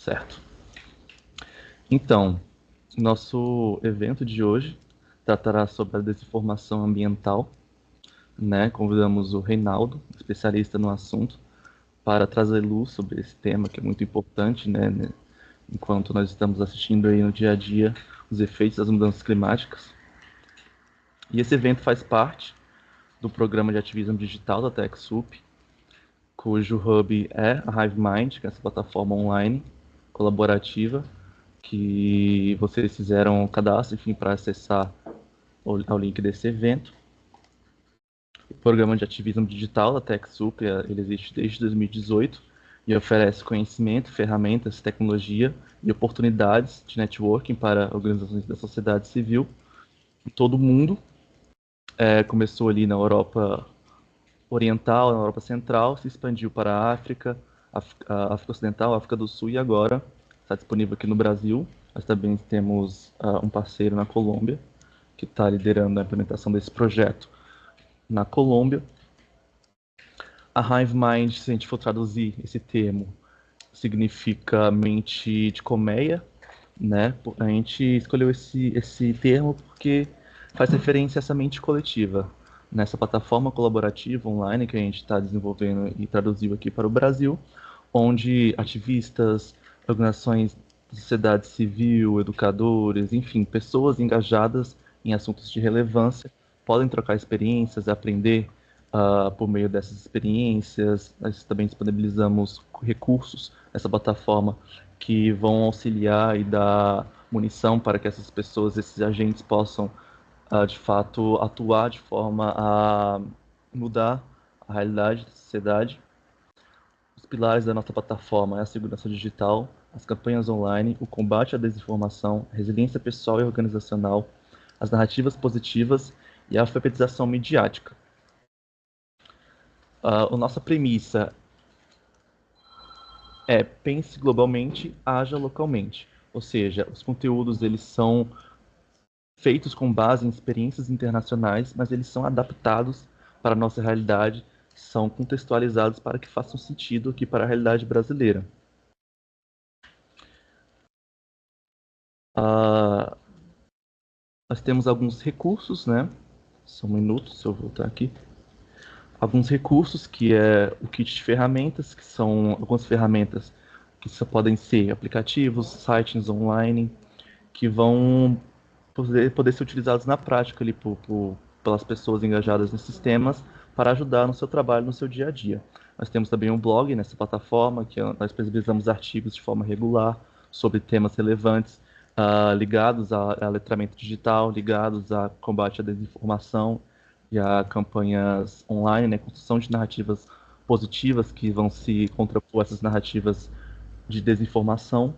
Certo. Então, nosso evento de hoje tratará sobre a desinformação ambiental, né? Convidamos o Reinaldo, especialista no assunto, para trazer luz sobre esse tema que é muito importante, né? Enquanto nós estamos assistindo aí no dia a dia os efeitos das mudanças climáticas. E esse evento faz parte do programa de ativismo digital da TechSoup, cujo hub é a HiveMind, que é essa plataforma online colaborativa que vocês fizeram o cadastro, enfim, para acessar ao link desse evento. O programa de ativismo digital da TechSoup, ele existe desde 2018 e oferece conhecimento, ferramentas, tecnologia e oportunidades de networking para organizações da sociedade civil em todo o mundo. Começou ali na Europa Oriental, na Europa Central, se expandiu para a África, a África Ocidental, a África do Sul e agora está disponível aqui no Brasil. Nós também temos um parceiro na Colômbia que está liderando a implementação desse projeto na Colômbia. A HiveMind, se a gente for traduzir esse termo, significa mente de colmeia, né? A gente escolheu esse termo porque faz referência a essa mente coletiva, nessa plataforma colaborativa online que a gente está desenvolvendo e traduziu aqui para o Brasil, onde ativistas, organizações da sociedade civil, educadores, enfim, pessoas engajadas em assuntos de relevância podem trocar experiências, aprender por meio dessas experiências. Nós também disponibilizamos recursos nessa plataforma que vão auxiliar e dar munição para que essas pessoas, esses agentes possam de fato atuar de forma a mudar a realidade da sociedade. Os pilares da nossa plataforma é a segurança digital, as campanhas online, o combate à desinformação, a resiliência pessoal e organizacional, as narrativas positivas e a alfabetização midiática. A nossa premissa é pense globalmente, haja localmente. Ou seja, os conteúdos eles são feitos com base em experiências internacionais, mas eles são adaptados para a nossa realidade, são contextualizados para que façam sentido aqui para a realidade brasileira. Nós temos alguns recursos, né? Só um minuto, se eu voltar aqui. Alguns recursos, que é o kit de ferramentas, que são algumas ferramentas que só podem ser aplicativos, sites online, que vão poder ser utilizados na prática ali pelas pessoas engajadas nesses temas para ajudar no seu trabalho, no seu dia a dia. Nós temos também um blog nessa plataforma, que nós disponibilizamos artigos de forma regular sobre temas relevantes ligados a letramento digital, ligados a combate à desinformação e a campanhas online, né, construção de narrativas positivas que vão se contrapor a essas narrativas de desinformação.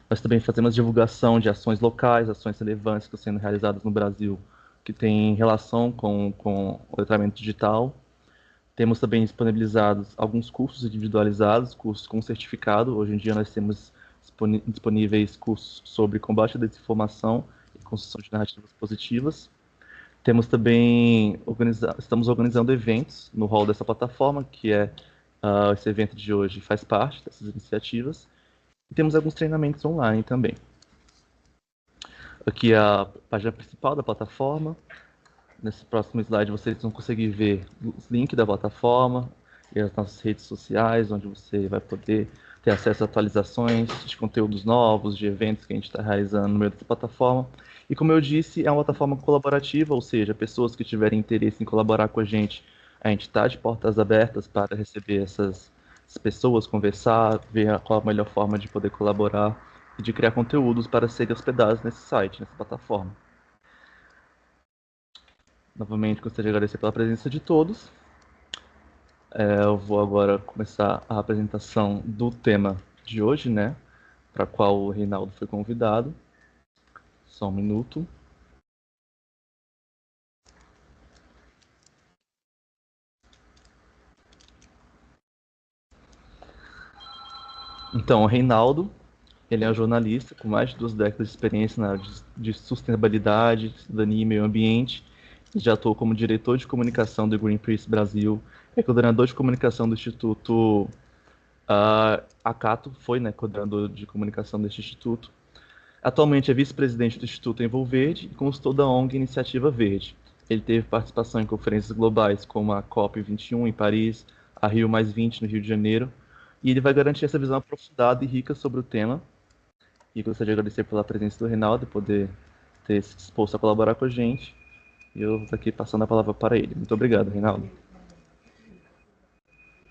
Nós também fazemos divulgação de ações locais, ações relevantes que estão sendo realizadas no Brasil, que têm relação com o letramento digital. Temos também disponibilizados alguns cursos individualizados, cursos com certificado. Hoje em dia nós temos disponíveis cursos sobre combate à desinformação e construção de narrativas positivas. Temos também, estamos organizando eventos no hall dessa plataforma, que é esse evento de hoje faz parte dessas iniciativas. E temos alguns treinamentos online também. Aqui é a página principal da plataforma. Nesse próximo slide vocês vão conseguir ver os links da plataforma e as nossas redes sociais, onde você vai poder ter acesso a atualizações de conteúdos novos, de eventos que a gente está realizando no meio dessa plataforma. E como eu disse, é uma plataforma colaborativa, ou seja, pessoas que tiverem interesse em colaborar com a gente está de portas abertas para receber essas pessoas, conversar, ver qual a melhor forma de poder colaborar e de criar conteúdos para serem hospedados nesse site, nessa plataforma. Novamente, gostaria de agradecer pela presença de todos. Eu vou agora começar a apresentação do tema de hoje, né? Para qual o Reinaldo foi convidado. Só um minuto. Então, o Reinaldo, ele é um jornalista com mais de 2 décadas de experiência na área de sustentabilidade, cidadania e meio ambiente. Já atuou como diretor de comunicação do Greenpeace Brasil, é coordenador de comunicação do Instituto A Cato foi, né, coordenadora de comunicação deste instituto. Atualmente é vice-presidente do Instituto Envolverde e consultor da ONG Iniciativa Verde. Ele teve participação em conferências globais como a COP21 em Paris, a Rio+20 no Rio de Janeiro, e ele vai garantir essa visão aprofundada e rica sobre o tema. E gostaria de agradecer pela presença do Reinaldo e poder ter se disposto a colaborar com a gente. E eu vou aqui passando a palavra para ele. Muito obrigado, Reinaldo.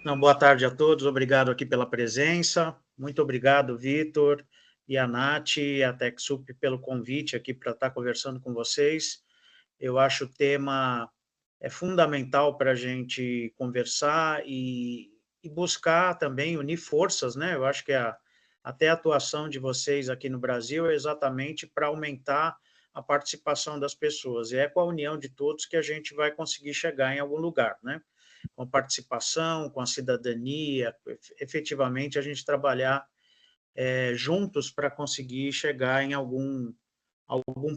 Não, boa tarde a todos, obrigado aqui pela presença. Muito obrigado, Vitor, e a Nath, e a TechSoup pelo convite aqui para estar conversando com vocês. Eu acho o tema fundamental para a gente conversar e buscar também unir forças, né? Eu acho que até a atuação de vocês aqui no Brasil é exatamente para aumentar a participação das pessoas. E é com a união de todos que a gente vai conseguir chegar em algum lugar, né? Com a participação, com a cidadania, efetivamente a gente trabalhar juntos para conseguir chegar em algum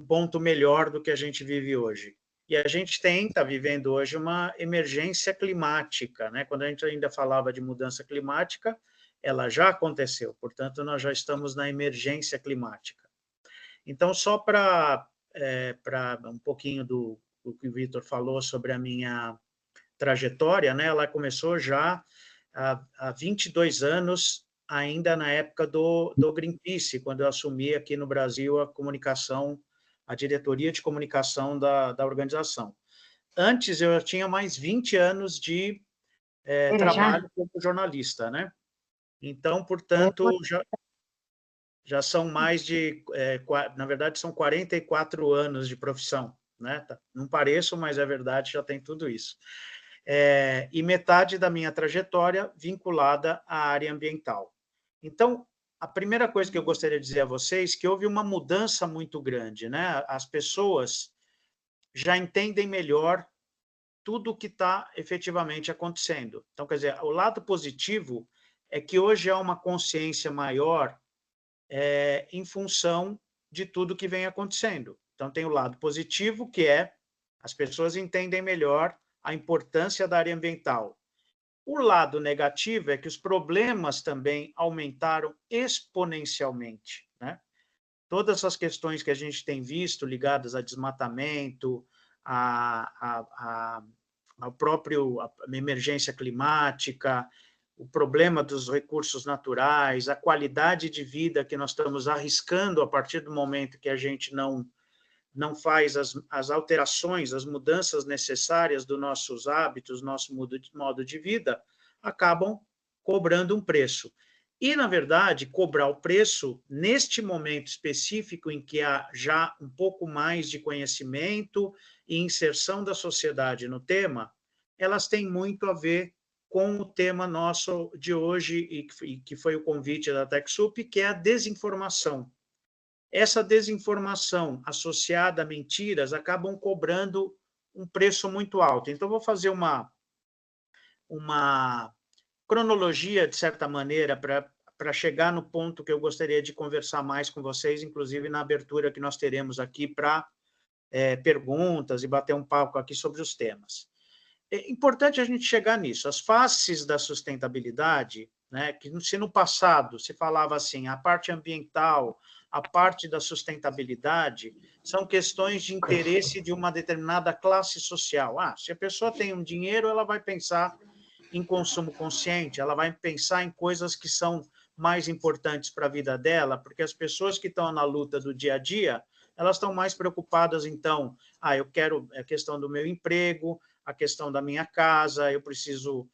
ponto melhor do que a gente vive hoje. E a gente está vivendo hoje uma emergência climática, né? Quando a gente ainda falava de mudança climática, ela já aconteceu, portanto, nós já estamos na emergência climática. Então, só para um pouquinho do que o Vitor falou sobre a minha trajetória, né? Ela começou já há 22 anos, ainda na época do Greenpeace, quando eu assumi aqui no Brasil a diretoria de comunicação da organização. Antes, eu tinha mais 20 anos de trabalho como jornalista, né? Então, portanto, já são mais de, na verdade, são 44 anos de profissão, né? Não pareço, mas é verdade, já tem tudo isso. E metade da minha trajetória vinculada à área ambiental. Então, a primeira coisa que eu gostaria de dizer a vocês é que houve uma mudança muito grande, né? As pessoas já entendem melhor tudo o que está efetivamente acontecendo. Então, quer dizer, o lado positivo é que hoje há uma consciência maior em função de tudo que vem acontecendo. Então, tem o lado positivo, que é as pessoas entendem melhor a importância da área ambiental. O lado negativo é que os problemas também aumentaram exponencialmente, né? Todas as questões que a gente tem visto ligadas a desmatamento, ao próprio a emergência climática, o problema dos recursos naturais, a qualidade de vida que nós estamos arriscando a partir do momento que a gente não faz as alterações, as mudanças necessárias dos nossos hábitos, nosso modo de vida, acabam cobrando um preço. E, na verdade, cobrar o preço, neste momento específico em que há já um pouco mais de conhecimento e inserção da sociedade no tema, elas têm muito a ver com o tema nosso de hoje, e que foi o convite da TechSoup, que é a desinformação. Essa desinformação associada a mentiras acabam cobrando um preço muito alto. Então, vou fazer uma cronologia, de certa maneira, para chegar no ponto que eu gostaria de conversar mais com vocês, inclusive na abertura que nós teremos aqui para perguntas e bater um papo aqui sobre os temas. É importante a gente chegar nisso. As faces da sustentabilidade, né, que se no passado se falava assim, a parte ambiental, a parte da sustentabilidade, são questões de interesse de uma determinada classe social. Se a pessoa tem um dinheiro, ela vai pensar em consumo consciente, ela vai pensar em coisas que são mais importantes para a vida dela, porque as pessoas que estão na luta do dia a dia, elas estão mais preocupadas, então, eu quero a questão do meu emprego, a questão da minha casa, eu preciso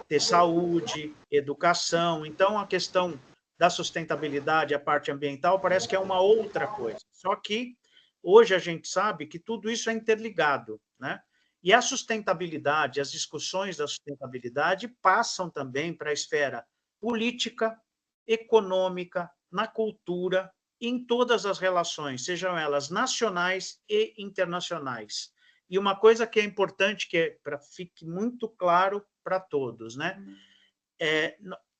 ter saúde, educação. Então, a questão da sustentabilidade, a parte ambiental, parece que é uma outra coisa. Só que hoje a gente sabe que tudo isso é interligado, né? E a sustentabilidade, as discussões da sustentabilidade passam também para a esfera política, econômica, na cultura, em todas as relações, sejam elas nacionais e internacionais. E uma coisa que é importante, para fique muito claro para todos, né?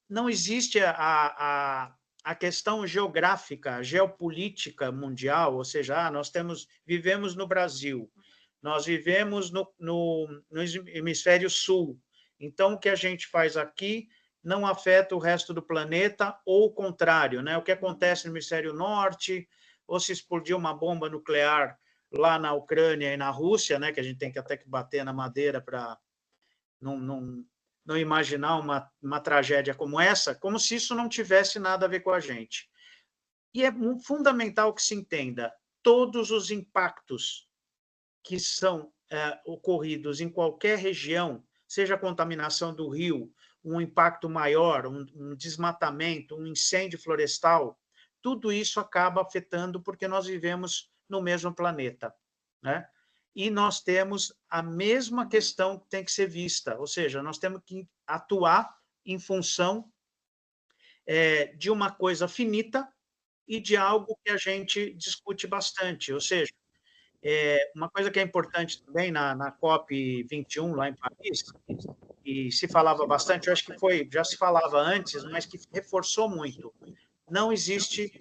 Não existe a questão geográfica, geopolítica mundial, ou seja, nós vivemos no Brasil, nós vivemos no hemisfério sul, então o que a gente faz aqui não afeta o resto do planeta, ou o contrário, né? O que acontece no hemisfério norte, ou se explodir uma bomba nuclear lá na Ucrânia e na Rússia, né? Que a gente tem que até que bater na madeira para não imaginar uma tragédia como essa, como se isso não tivesse nada a ver com a gente. E é fundamental que se entenda todos os impactos que são ocorridos em qualquer região, seja a contaminação do rio, um impacto maior, um desmatamento, um incêndio florestal, tudo isso acaba afetando porque nós vivemos no mesmo planeta, né? E nós temos a mesma questão que tem que ser vista, ou seja, nós temos que atuar em função de uma coisa finita e de algo que a gente discute bastante, ou seja, uma coisa que é importante também na COP21, lá em Paris, e se falava bastante, eu acho que já se falava antes, mas que reforçou muito, não existe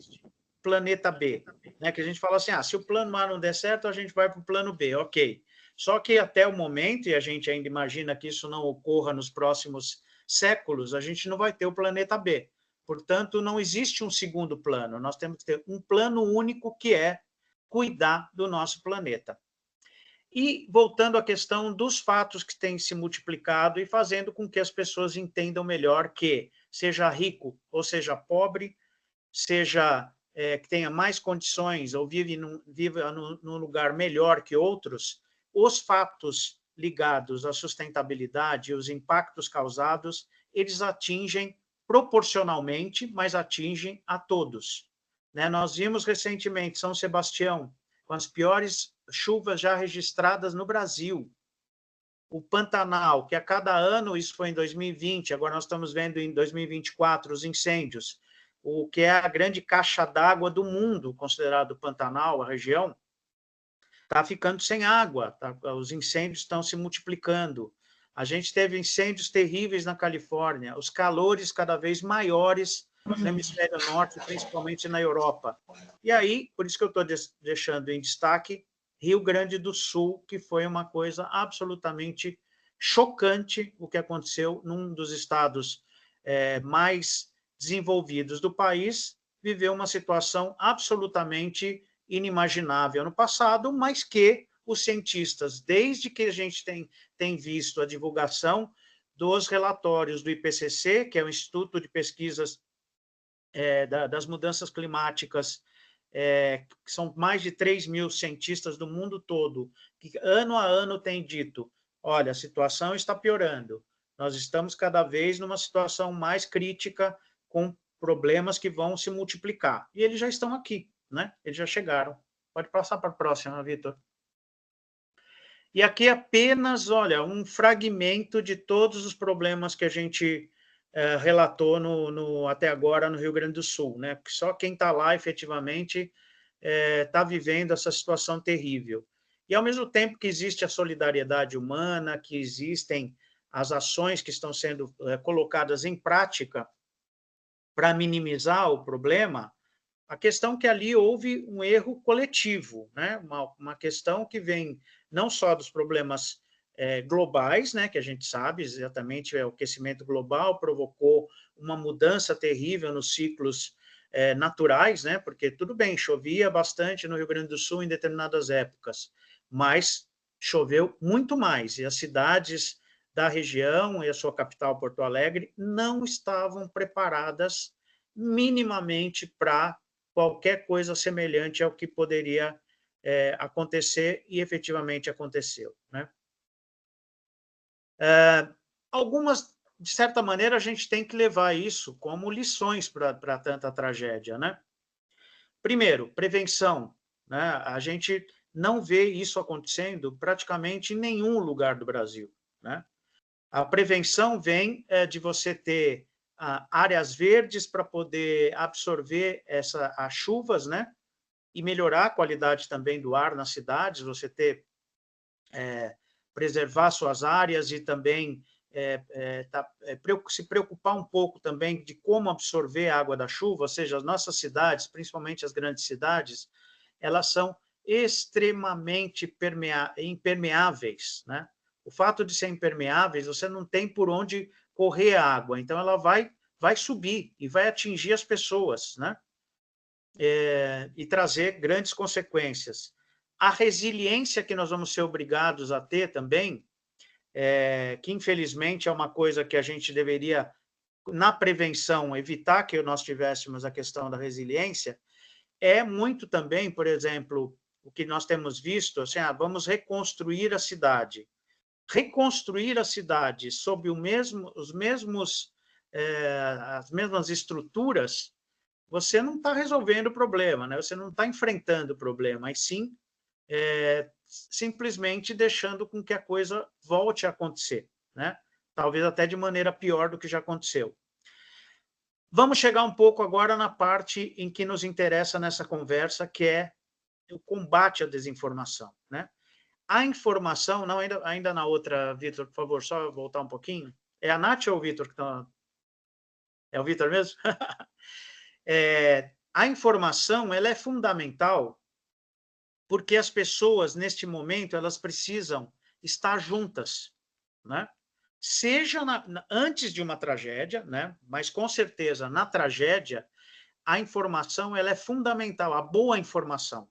planeta B, né? Que a gente fala assim, se o plano A não der certo, a gente vai para o plano B, ok. Só que até o momento, e a gente ainda imagina que isso não ocorra nos próximos séculos, a gente não vai ter o planeta B. Portanto, não existe um segundo plano, nós temos que ter um plano único que é cuidar do nosso planeta. E voltando à questão dos fatos que têm se multiplicado e fazendo com que as pessoas entendam melhor que, seja rico ou seja pobre, seja que tenha mais condições ou viva num lugar melhor que outros, os fatos ligados à sustentabilidade, os impactos causados, eles atingem proporcionalmente, mas atingem a todos. Né? Nós vimos recentemente São Sebastião, com as piores chuvas já registradas no Brasil. O Pantanal, que a cada ano, isso foi em 2020, agora nós estamos vendo em 2024 os incêndios, o que é a grande caixa d'água do mundo, considerado o Pantanal, a região, está ficando sem água, os incêndios estão se multiplicando. A gente teve incêndios terríveis na Califórnia, os calores cada vez maiores no hemisfério norte, principalmente na Europa. E aí, por isso que eu estou deixando em destaque Rio Grande do Sul, que foi uma coisa absolutamente chocante o que aconteceu num dos estados mais desenvolvidos do país, viveu uma situação absolutamente inimaginável no passado, mas que os cientistas, desde que a gente tem visto a divulgação dos relatórios do IPCC, que é o Instituto de Pesquisas das Mudanças Climáticas, que são mais de 3.000 cientistas do mundo todo, que ano a ano têm dito, olha, a situação está piorando, nós estamos cada vez numa situação mais crítica, com problemas que vão se multiplicar. E eles já estão aqui, né? Eles já chegaram. Pode passar para a próxima, Vitor. E aqui apenas, olha, um fragmento de todos os problemas que a gente relatou até agora no Rio Grande do Sul, né? Porque só quem está lá efetivamente está vivendo essa situação terrível. E ao mesmo tempo que existe a solidariedade humana, que existem as ações que estão sendo colocadas em prática para minimizar o problema, a questão que ali houve um erro coletivo, né? Uma questão que vem não só dos problemas globais, né? Que a gente sabe exatamente, o aquecimento global provocou uma mudança terrível nos ciclos naturais, né? Porque tudo bem, chovia bastante no Rio Grande do Sul em determinadas épocas, mas choveu muito mais, e as cidades da região e a sua capital, Porto Alegre, não estavam preparadas minimamente para qualquer coisa semelhante ao que poderia acontecer, e efetivamente aconteceu, né? Algumas, de certa maneira, a gente tem que levar isso como lições para tanta tragédia, né? Primeiro, prevenção, né? A gente não vê isso acontecendo praticamente em nenhum lugar do Brasil, né? A prevenção vem de você ter áreas verdes para poder absorver as chuvas, né? E melhorar a qualidade também do ar nas cidades, você ter preservar suas áreas e também se preocupar um pouco também de como absorver a água da chuva, ou seja, as nossas cidades, principalmente as grandes cidades, elas são extremamente impermeáveis, né? O fato de ser impermeáveis, você não tem por onde correr a água, então ela vai subir e vai atingir as pessoas, né? E trazer grandes consequências. A resiliência que nós vamos ser obrigados a ter também, que infelizmente é uma coisa que a gente deveria, na prevenção, evitar que nós tivéssemos a questão da resiliência, é muito também, por exemplo, o que nós temos visto, assim, vamos reconstruir a cidade. Reconstruir a cidade sob as mesmas estruturas, você não está resolvendo o problema, né? Você não está enfrentando o problema, mas sim simplesmente deixando com que a coisa volte a acontecer, né? Talvez até de maneira pior do que já aconteceu. Vamos chegar um pouco agora na parte em que nos interessa nessa conversa, que é o combate à desinformação, né? A informação, não, ainda na outra, Vitor, por favor, só voltar um pouquinho. É a Nath ou o Vitor que está... É o Vitor mesmo? A informação, ela é fundamental porque as pessoas, neste momento, elas precisam estar juntas, né? Seja antes de uma tragédia, né? Mas com certeza na tragédia a informação ela é fundamental, a boa informação,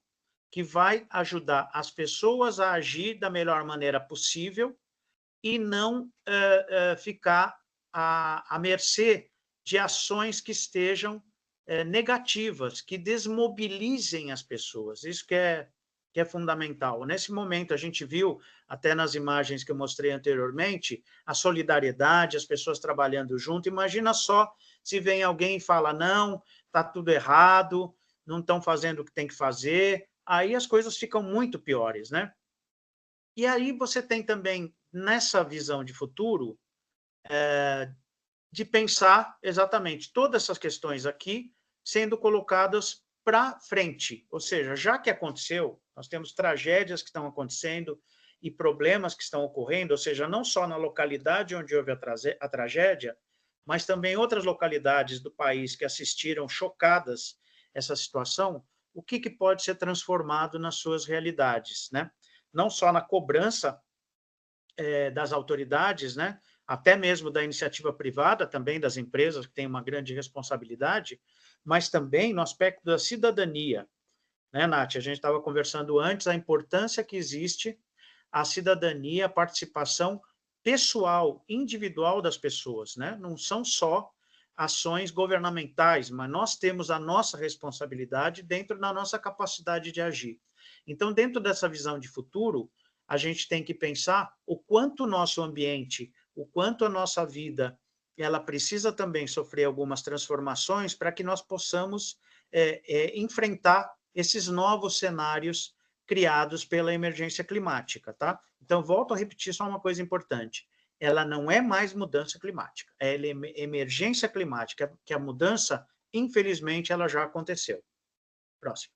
que vai ajudar as pessoas a agir da melhor maneira possível e não ficar à mercê de ações que estejam negativas, que desmobilizem as pessoas. Isso que é fundamental. Nesse momento, a gente viu, até nas imagens que eu mostrei anteriormente, a solidariedade, as pessoas trabalhando junto. Imagina só se vem alguém e fala, não, está tudo errado, não estão fazendo o que tem que fazer, aí as coisas ficam muito piores, né? E aí você tem também, nessa visão de futuro, de pensar exatamente todas essas questões aqui sendo colocadas para frente. Ou seja, já que aconteceu, nós temos tragédias que estão acontecendo e problemas que estão ocorrendo, ou seja, não só na localidade onde houve a tragédia, mas também outras localidades do país que assistiram chocadas essa situação, o que pode ser transformado nas suas realidades, né? Não só na cobrança das autoridades, né? Até mesmo da iniciativa privada, também das empresas, que têm uma grande responsabilidade, mas também no aspecto da cidadania. Né, Nath? A gente estava conversando antes a importância que existe a cidadania, a participação pessoal, individual das pessoas. Né? Não são só ações governamentais, mas nós temos a nossa responsabilidade dentro da nossa capacidade de agir. Então, dentro dessa visão de futuro, a gente tem que pensar o quanto o nosso ambiente, o quanto a nossa vida, ela precisa também sofrer algumas transformações para que nós possamos enfrentar esses novos cenários criados pela emergência climática, tá? Então, volto a repetir só uma coisa importante. Ela não é mais mudança climática, ela é emergência climática, que a mudança, infelizmente, ela já aconteceu. Próximo.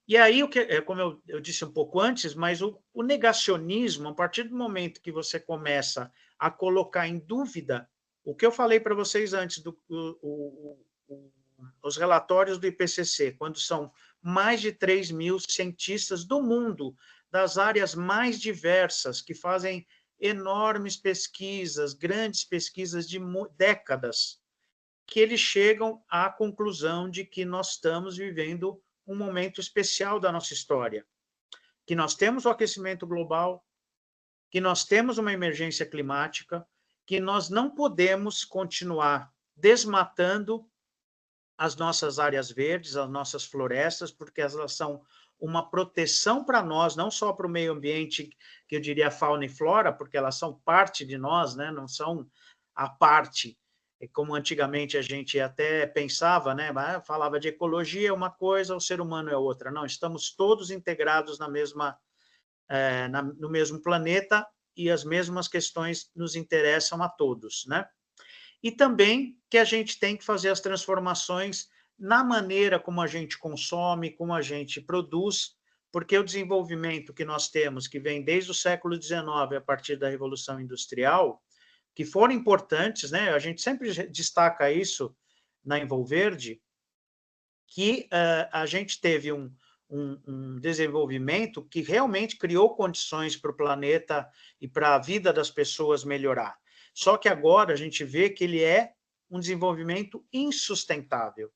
E aí, como eu disse um pouco antes, mas o negacionismo, a partir do momento que você começa a colocar em dúvida o que eu falei para vocês antes, os relatórios do IPCC, quando são mais de 3.000 cientistas do mundo, das áreas mais diversas, que fazem enormes pesquisas, grandes pesquisas de décadas, que eles chegam à conclusão de que nós estamos vivendo um momento especial da nossa história, que nós temos o aquecimento global, que nós temos uma emergência climática, que nós não podemos continuar desmatando as nossas áreas verdes, as nossas florestas, porque elas são uma proteção para nós, não só para o meio ambiente, que eu diria fauna e flora, porque elas são parte de nós, né? Não são a parte, como antigamente a gente até pensava, né? Falava de ecologia é uma coisa, o ser humano é outra. Não, estamos todos integrados no mesmo planeta e as mesmas questões nos interessam a todos, né? E também que a gente tem que fazer as transformações na maneira como a gente consome, como a gente produz, porque o desenvolvimento que nós temos, que vem desde o século XIX, a partir da Revolução Industrial, que foram importantes, né? A gente sempre destaca isso na Envolverde, que a gente teve um desenvolvimento que realmente criou condições para o planeta e para a vida das pessoas melhorar. Só que agora a gente vê que ele é um desenvolvimento insustentável.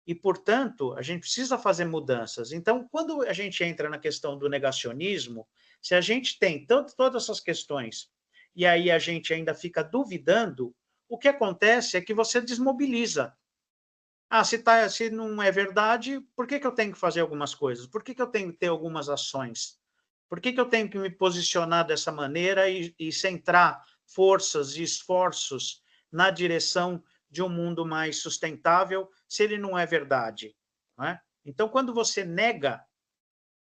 E, portanto, a gente precisa fazer mudanças. Então, quando a gente entra na questão do negacionismo, se a gente tem todas essas questões e aí a gente ainda fica duvidando, o que acontece é que você desmobiliza. Ah, se não é verdade, por que eu tenho que fazer algumas coisas? Por que eu tenho que ter algumas ações? Por que eu tenho que me posicionar dessa maneira e centrar forças e esforços na direção de um mundo mais sustentável, se ele não é verdade? Não é? Então, quando você nega,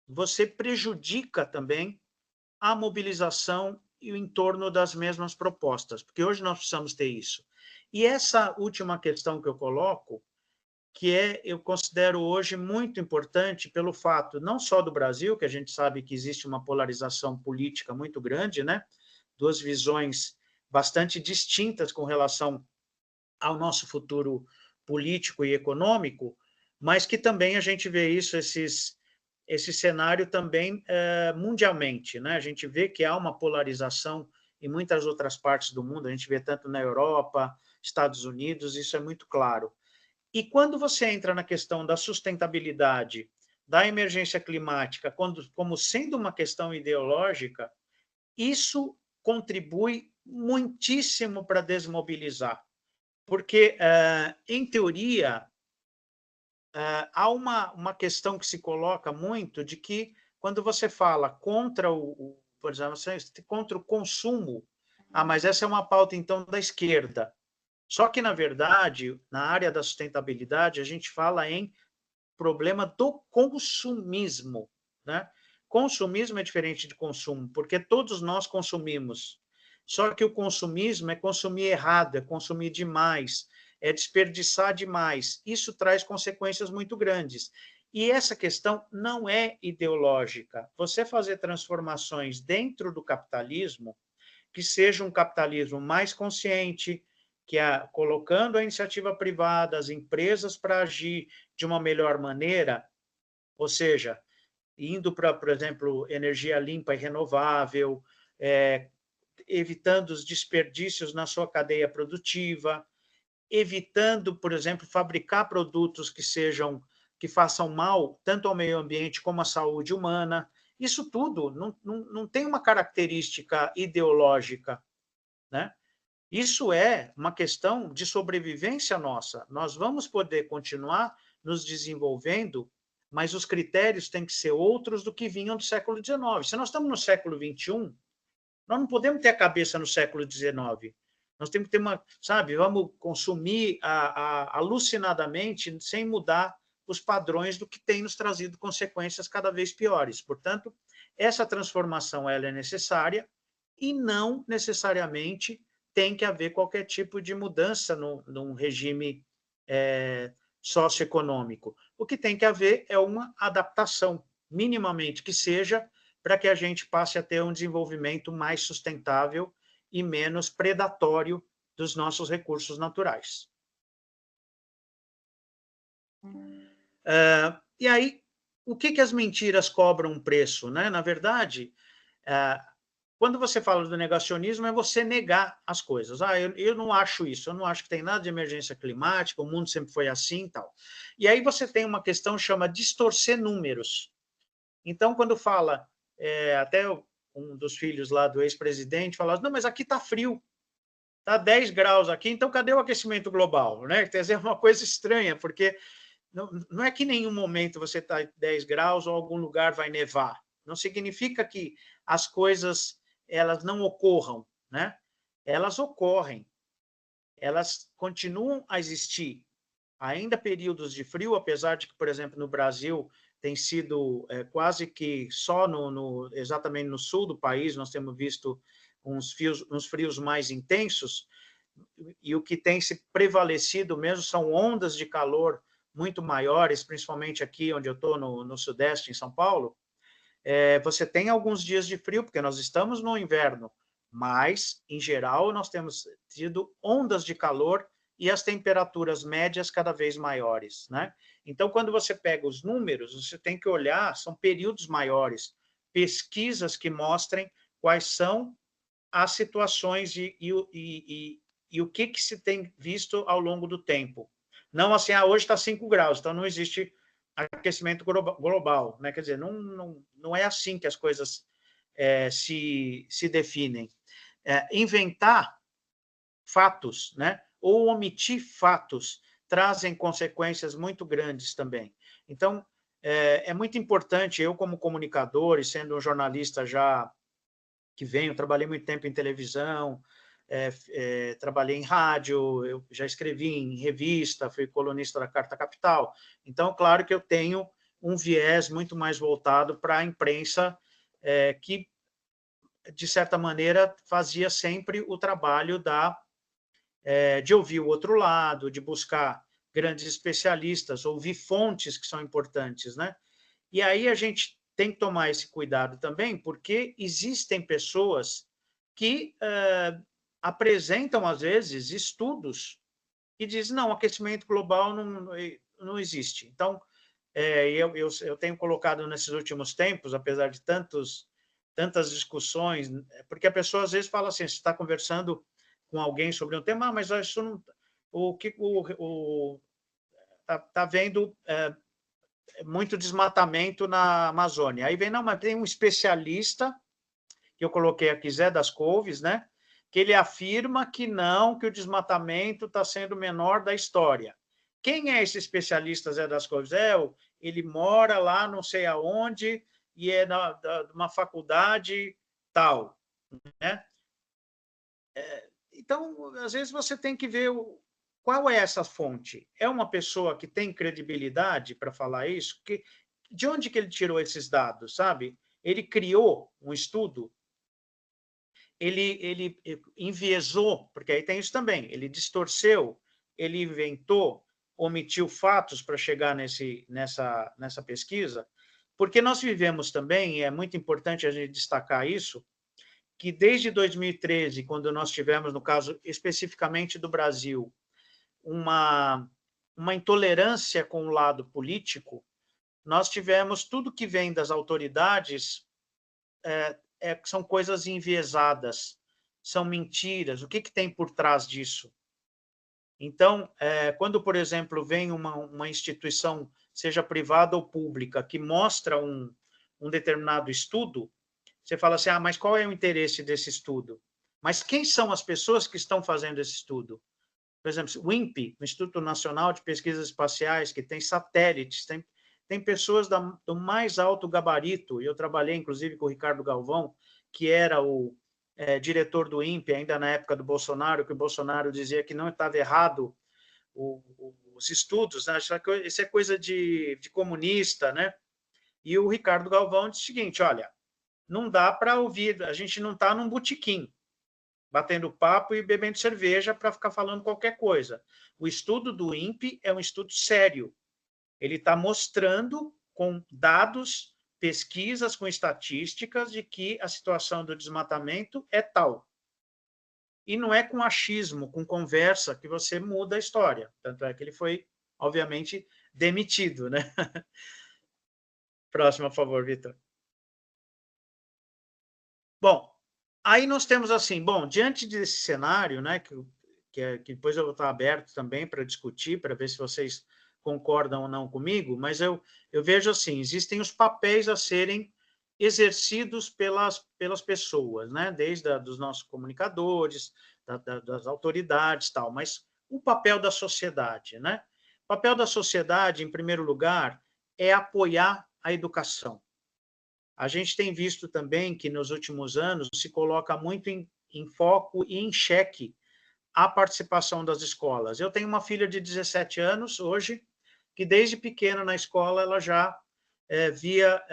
você prejudica também a mobilização e o entorno das mesmas propostas, porque hoje nós precisamos ter isso. E essa última questão que eu coloco, que eu considero hoje muito importante pelo fato, não só do Brasil, que a gente sabe que existe uma polarização política muito grande, né? Duas visões bastante distintas com relação ao nosso futuro político e econômico, mas que também a gente vê isso, esse cenário também mundialmente, né? A gente vê que há uma polarização em muitas outras partes do mundo, a gente vê tanto na Europa, Estados Unidos, isso é muito claro. E quando você entra na questão da sustentabilidade, da emergência climática, como sendo uma questão ideológica, isso contribui muitíssimo para desmobilizar. Porque, em teoria, há uma questão que se coloca muito de que, quando você fala contra por exemplo, contra o consumo, mas essa é uma pauta, então, da esquerda. Só que, na verdade, na área da sustentabilidade, a gente fala em problema do consumismo, né? Consumismo é diferente de consumo, porque todos nós consumimos. Só que o consumismo é consumir errado, é consumir demais, é desperdiçar demais. Isso traz consequências muito grandes. E essa questão não é ideológica. Você fazer transformações dentro do capitalismo, que seja um capitalismo mais consciente, que colocando a iniciativa privada, as empresas para agir de uma melhor maneira, ou seja, indo para, por exemplo, energia limpa e renovável, evitando os desperdícios na sua cadeia produtiva, evitando, por exemplo, fabricar produtos que façam mal tanto ao meio ambiente como à saúde humana. Isso tudo não tem uma característica ideológica, né? Isso é uma questão de sobrevivência nossa. Nós vamos poder continuar nos desenvolvendo, mas os critérios têm que ser outros do que vinham do século XIX. Se nós estamos no século XXI, nós não podemos ter a cabeça no século XIX. Nós temos que ter vamos consumir alucinadamente sem mudar os padrões do que tem nos trazido consequências cada vez piores. Portanto, essa transformação ela é necessária e não necessariamente tem que haver qualquer tipo de mudança num regime socioeconômico. O que tem que haver é uma adaptação, minimamente que seja, para que a gente passe a ter um desenvolvimento mais sustentável e menos predatório dos nossos recursos naturais. E aí, o que as mentiras cobram um preço, né? Na verdade, quando você fala do negacionismo, é você negar as coisas. Eu não acho isso, eu não acho que tem nada de emergência climática, o mundo sempre foi assim e tal. E aí você tem uma questão que chama distorcer números. Então, quando fala, até um dos filhos lá do ex-presidente fala, não, mas aqui está frio, está 10 graus aqui, então cadê o aquecimento global? Né? Quer dizer, é uma coisa estranha, porque não é que em nenhum momento você está 10 graus ou algum lugar vai nevar. Não significa que as coisas elas não ocorram, né? Elas ocorrem, elas continuam a existir. Ainda períodos de frio, apesar de que, por exemplo, no Brasil tem sido quase que só exatamente no sul do país nós temos visto uns frios mais intensos, e o que tem se prevalecido mesmo são ondas de calor muito maiores, principalmente aqui onde eu estou, no Sudeste, em São Paulo. Você tem alguns dias de frio, porque nós estamos no inverno, mas, em geral, nós temos tido ondas de calor e as temperaturas médias cada vez maiores, né? Então, quando você pega os números, você tem que olhar, são períodos maiores, pesquisas que mostrem quais são as situações e o que se tem visto ao longo do tempo. Não assim, hoje está 5 graus, então não existe aquecimento global, né? Quer dizer, não é assim que as coisas se definem. Inventar fatos, né? Ou omitir fatos trazem consequências muito grandes também. Então, é muito importante, eu como comunicador e sendo um jornalista já que venho, trabalhei muito tempo em televisão, trabalhei em rádio, eu já escrevi em revista, fui colunista da Carta Capital. Então, claro que eu tenho um viés muito mais voltado para a imprensa, que, de certa maneira, fazia sempre o trabalho de ouvir o outro lado, de buscar grandes especialistas, ouvir fontes que são importantes, né? E aí a gente tem que tomar esse cuidado também, porque existem pessoas que apresentam, às vezes, estudos e dizem, não, aquecimento global não existe. Então, eu tenho colocado nesses últimos tempos, apesar de tantas discussões, porque a pessoa, às vezes, fala assim, você está conversando com alguém sobre um tema, mas isso não... Está vendo muito desmatamento na Amazônia. Aí vem, não, mas tem um especialista, que eu coloquei aqui, Zé das Couves, né? Que ele afirma que não, que o desmatamento está sendo o menor da história. Quem é esse especialista, Zé das Couves? Ele mora lá, não sei aonde, e é de uma faculdade tal, né? Então, às vezes você tem que ver qual é essa fonte. É uma pessoa que tem credibilidade para falar isso? De onde que ele tirou esses dados, sabe? Ele criou um estudo, ele enviesou, porque aí tem isso também, ele distorceu, ele inventou, omitiu fatos para chegar nessa pesquisa, porque nós vivemos também, e é muito importante a gente destacar isso, que desde 2013, quando nós tivemos, no caso especificamente do Brasil, uma intolerância com o lado político, nós tivemos tudo que vem das autoridades são coisas enviesadas, são mentiras. O que tem por trás disso? Então, quando, por exemplo, vem uma instituição, seja privada ou pública, que mostra um determinado estudo, você fala assim, mas qual é o interesse desse estudo? Mas quem são as pessoas que estão fazendo esse estudo? Por exemplo, o INPE, o Instituto Nacional de Pesquisas Espaciais, que tem satélites, tem pessoas do mais alto gabarito, e eu trabalhei, inclusive, com o Ricardo Galvão, que era o diretor do INPE, ainda na época do Bolsonaro, que o Bolsonaro dizia que não estava errado os estudos, né? Isso é coisa de comunista, né? E o Ricardo Galvão disse o seguinte, olha, não dá para ouvir, a gente não está num botequim, batendo papo e bebendo cerveja para ficar falando qualquer coisa. O estudo do INPE é um estudo sério. Ele está mostrando com dados, pesquisas, com estatísticas de que a situação do desmatamento é tal. E não é com achismo, com conversa, que você muda a história. Tanto é que ele foi, obviamente, demitido, né? Próximo, por favor, Vitor. Bom, aí nós temos assim, diante desse cenário, né, que depois eu vou estar aberto também para discutir, para ver se vocês concordam ou não comigo, mas eu vejo assim, existem os papéis a serem exercidos pelas pessoas, né, desde dos nossos comunicadores, das autoridades, tal, mas o papel da sociedade, né? O papel da sociedade, em primeiro lugar, é apoiar a educação. A gente tem visto também que, nos últimos anos, se coloca muito em foco e em xeque a participação das escolas. Eu tenho uma filha de 17 anos, hoje, que desde pequena na escola ela já via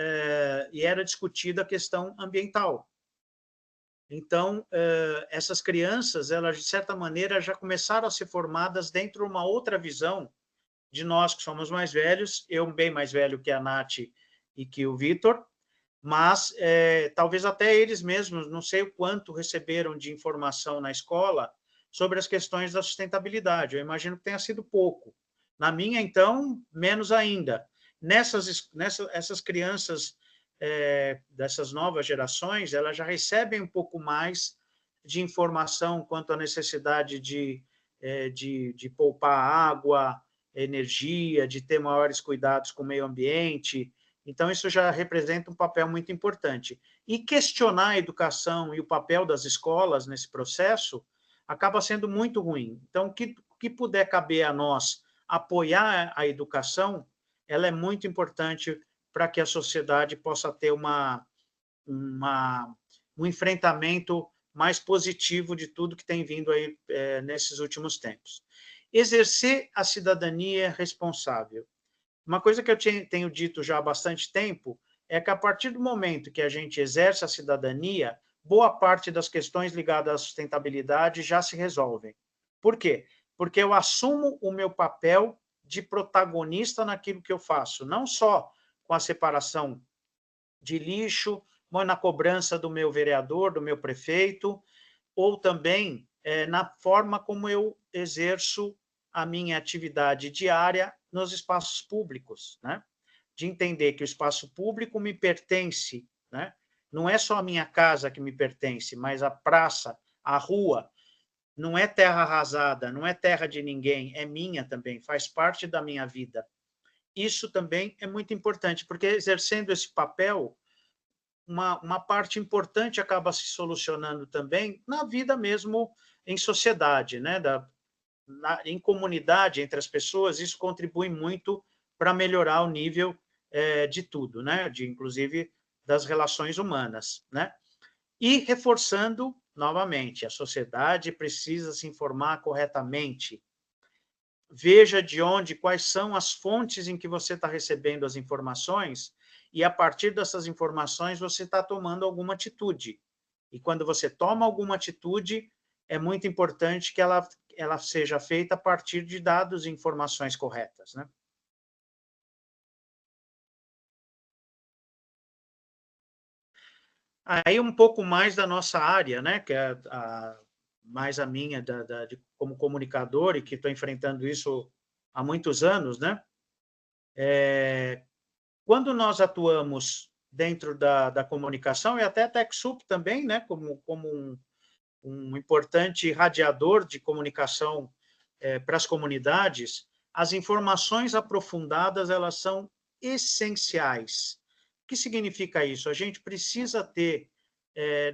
e era discutida a questão ambiental. Então, essas crianças, elas, de certa maneira, já começaram a ser formadas dentro de uma outra visão de nós que somos mais velhos, eu bem mais velho que a Nath e que o Vitor, mas talvez até eles mesmos, não sei o quanto receberam de informação na escola sobre as questões da sustentabilidade. Eu imagino que tenha sido pouco. Na minha, então, menos ainda. Essas crianças dessas novas gerações, elas já recebem um pouco mais de informação quanto à necessidade de poupar água, energia, de ter maiores cuidados com o meio ambiente. Então, isso já representa um papel muito importante. E questionar a educação e o papel das escolas nesse processo acaba sendo muito ruim. Então, o que puder caber a nós apoiar a educação, ela é muito importante para que a sociedade possa ter um enfrentamento mais positivo de tudo que tem vindo aí nesses últimos tempos. Exercer a cidadania responsável. Uma coisa que eu tenho dito já há bastante tempo é que, a partir do momento que a gente exerce a cidadania, boa parte das questões ligadas à sustentabilidade já se resolvem. Por quê? Porque eu assumo o meu papel de protagonista naquilo que eu faço, não só com a separação de lixo, mas na cobrança do meu vereador, do meu prefeito, ou também na forma como eu exerço a minha atividade diária nos espaços públicos, né? De entender que o espaço público me pertence, né? Não é só a minha casa que me pertence, mas a praça, a rua, não é terra arrasada, não é terra de ninguém, é minha também, faz parte da minha vida. Isso também é muito importante, porque exercendo esse papel, uma parte importante acaba se solucionando também na vida mesmo em sociedade, né? Em comunidade, entre as pessoas, isso contribui muito para melhorar o nível de tudo, né? Inclusive das relações humanas, né? E reforçando, novamente, a sociedade precisa se informar corretamente. Veja de onde, quais são as fontes em que você está recebendo as informações, e a partir dessas informações você está tomando alguma atitude. E quando você toma alguma atitude, é muito importante que ela seja feita a partir de dados e informações corretas, né? Aí um pouco mais da nossa área, né, que é mais a minha, como comunicador, e que estou enfrentando isso há muitos anos, né? Quando nós atuamos dentro da comunicação, e até a TechSoup também, né, como um importante radiador de comunicação para as comunidades, as informações aprofundadas, elas são essenciais. O que significa isso? A gente precisa ter,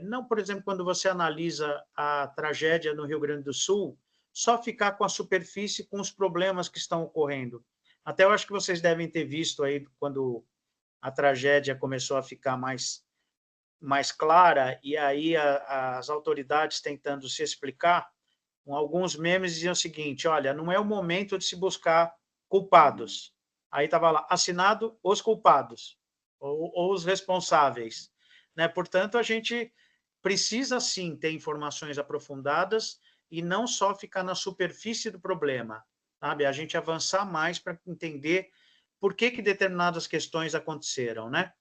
não, por exemplo, quando você analisa a tragédia no Rio Grande do Sul, só ficar com a superfície, com os problemas que estão ocorrendo. Até eu acho que vocês devem ter visto aí, quando a tragédia começou a ficar mais clara, e aí as autoridades tentando se explicar, com alguns memes diziam o seguinte: olha, não é o momento de se buscar culpados. Aí estava lá, assinado os culpados, ou os responsáveis. Né? Portanto, a gente precisa sim ter informações aprofundadas e não só ficar na superfície do problema, sabe? A gente avançar mais para entender por que determinadas questões aconteceram, né?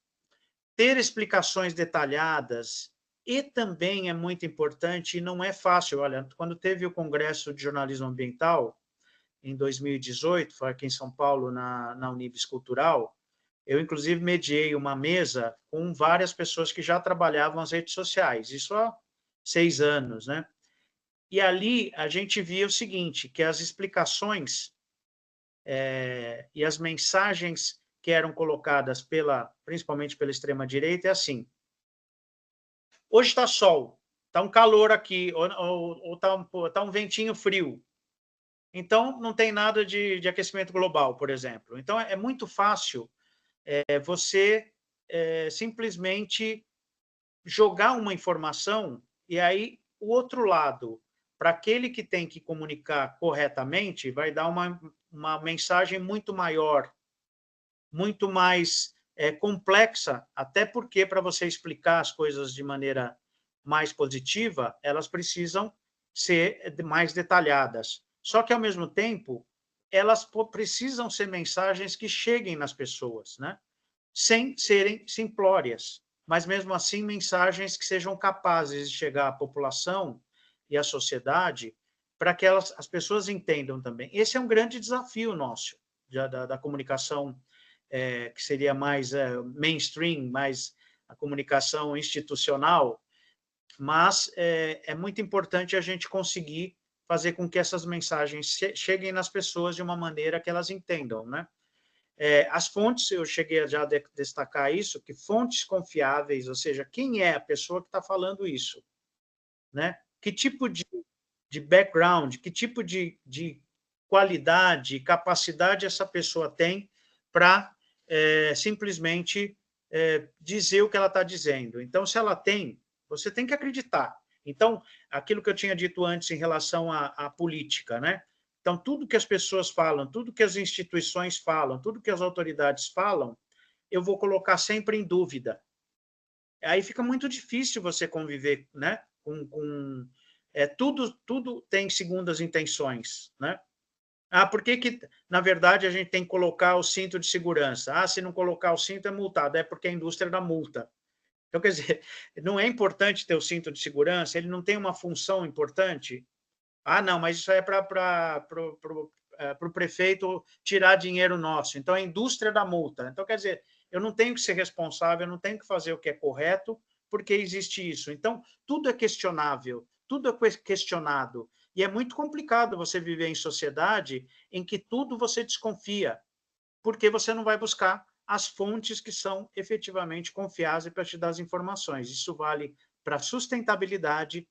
Ter explicações detalhadas, e também é muito importante, e não é fácil. Olha, quando teve o Congresso de Jornalismo Ambiental, em 2018, foi aqui em São Paulo, na Unibis Cultural, eu, inclusive, mediei uma mesa com várias pessoas que já trabalhavam as redes sociais, isso há 6 anos, né? E ali a gente via o seguinte, que as explicações e as mensagens que eram colocadas principalmente pela extrema-direita é assim: hoje está sol, está um calor aqui, ou está um ventinho frio. Então, não tem nada de aquecimento global, por exemplo. Então, é muito fácil você simplesmente jogar uma informação, e aí o outro lado, para aquele que tem que comunicar corretamente, vai dar uma mensagem muito maior, muito mais complexa, até porque, para você explicar as coisas de maneira mais positiva, elas precisam ser mais detalhadas. Só que, ao mesmo tempo, elas precisam ser mensagens que cheguem nas pessoas, né? Sem serem simplórias, mas mesmo assim mensagens que sejam capazes de chegar à população e à sociedade, para que as pessoas entendam também. Esse é um grande desafio nosso, da comunicação, que seria mais mainstream, mais a comunicação institucional, mas é muito importante a gente conseguir fazer com que essas mensagens cheguem nas pessoas de uma maneira que elas entendam, né? As fontes, eu cheguei a já destacar isso, que fontes confiáveis, ou seja, quem é a pessoa que está falando isso, né? Que tipo de background, que tipo de qualidade, capacidade essa pessoa tem para simplesmente dizer o que ela está dizendo. Então, se ela tem, você tem que acreditar. Então, aquilo que eu tinha dito antes em relação à política, né? Então, tudo que as pessoas falam, tudo que as instituições falam, tudo que as autoridades falam, eu vou colocar sempre em dúvida. Aí fica muito difícil você conviver, né? Tudo tem segundas intenções, né? Por que, na verdade, a gente tem que colocar o cinto de segurança? Se não colocar o cinto é multado. É porque a indústria dá multa. Então, quer dizer, não é importante ter o cinto de segurança? Ele não tem uma função importante? Não, mas isso é para o prefeito tirar dinheiro nosso. Então, a indústria dá multa. Então, quer dizer, eu não tenho que ser responsável, eu não tenho que fazer o que é correto, porque existe isso. Então, tudo é questionável, tudo é questionado. E é muito complicado você viver em sociedade em que tudo você desconfia, porque você não vai buscar as fontes que são efetivamente confiáveis para te dar as informações. Isso vale para sustentabilidade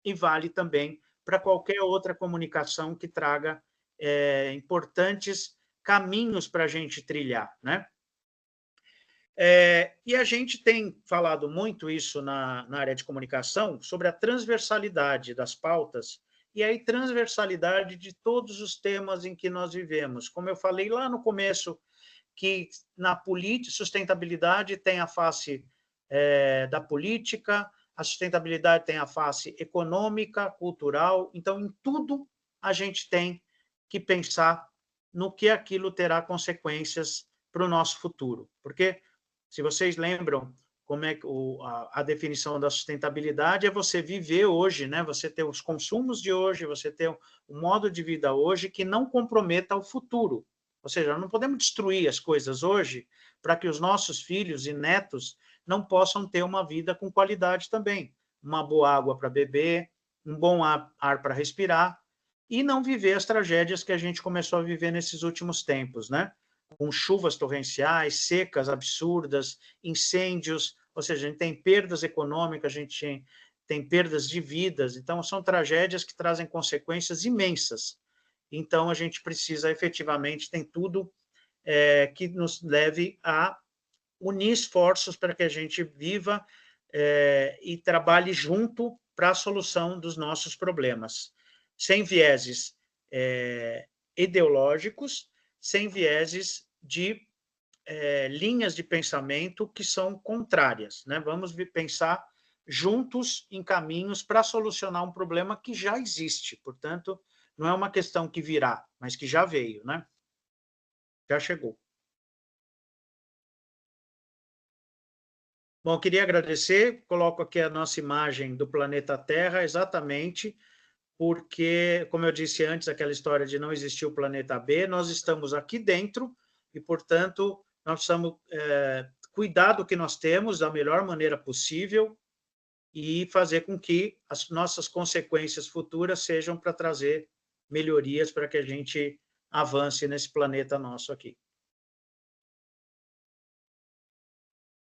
e vale também para qualquer outra comunicação que traga importantes caminhos para a gente trilhar, né? E a gente tem falado muito isso na área de comunicação, sobre a transversalidade das pautas, e aí transversalidade de todos os temas em que nós vivemos. Como eu falei lá no começo, que na política, sustentabilidade tem a face da política, a sustentabilidade tem a face econômica, cultural, então em tudo a gente tem que pensar no que aquilo terá consequências para o nosso futuro. Porque, se vocês lembram, como é que a definição da sustentabilidade é você viver hoje, né? Você ter os consumos de hoje, você ter um modo de vida hoje que não comprometa o futuro. Ou seja, não podemos destruir as coisas hoje para que os nossos filhos e netos não possam ter uma vida com qualidade também. Uma boa água para beber, um bom ar para respirar, e não viver as tragédias que a gente começou a viver nesses últimos tempos, né? Com chuvas torrenciais, secas absurdas, incêndios, ou seja, a gente tem perdas econômicas, a gente tem perdas de vidas, então são tragédias que trazem consequências imensas. Então, a gente precisa efetivamente, tem tudo que nos leve a unir esforços para que a gente viva e trabalhe junto para a solução dos nossos problemas, sem vieses ideológicos, sem vieses de linhas de pensamento que são contrárias, né? Vamos pensar juntos em caminhos para solucionar um problema que já existe, portanto, não é uma questão que virá, mas que já veio, né? Já chegou. Bom, queria agradecer, coloco aqui a nossa imagem do planeta Terra, exatamente porque, como eu disse antes, aquela história de não existir o planeta B, nós estamos aqui dentro e, portanto, nós precisamos cuidar do que nós temos da melhor maneira possível e fazer com que as nossas consequências futuras sejam para trazer melhorias para que a gente avance nesse planeta nosso aqui.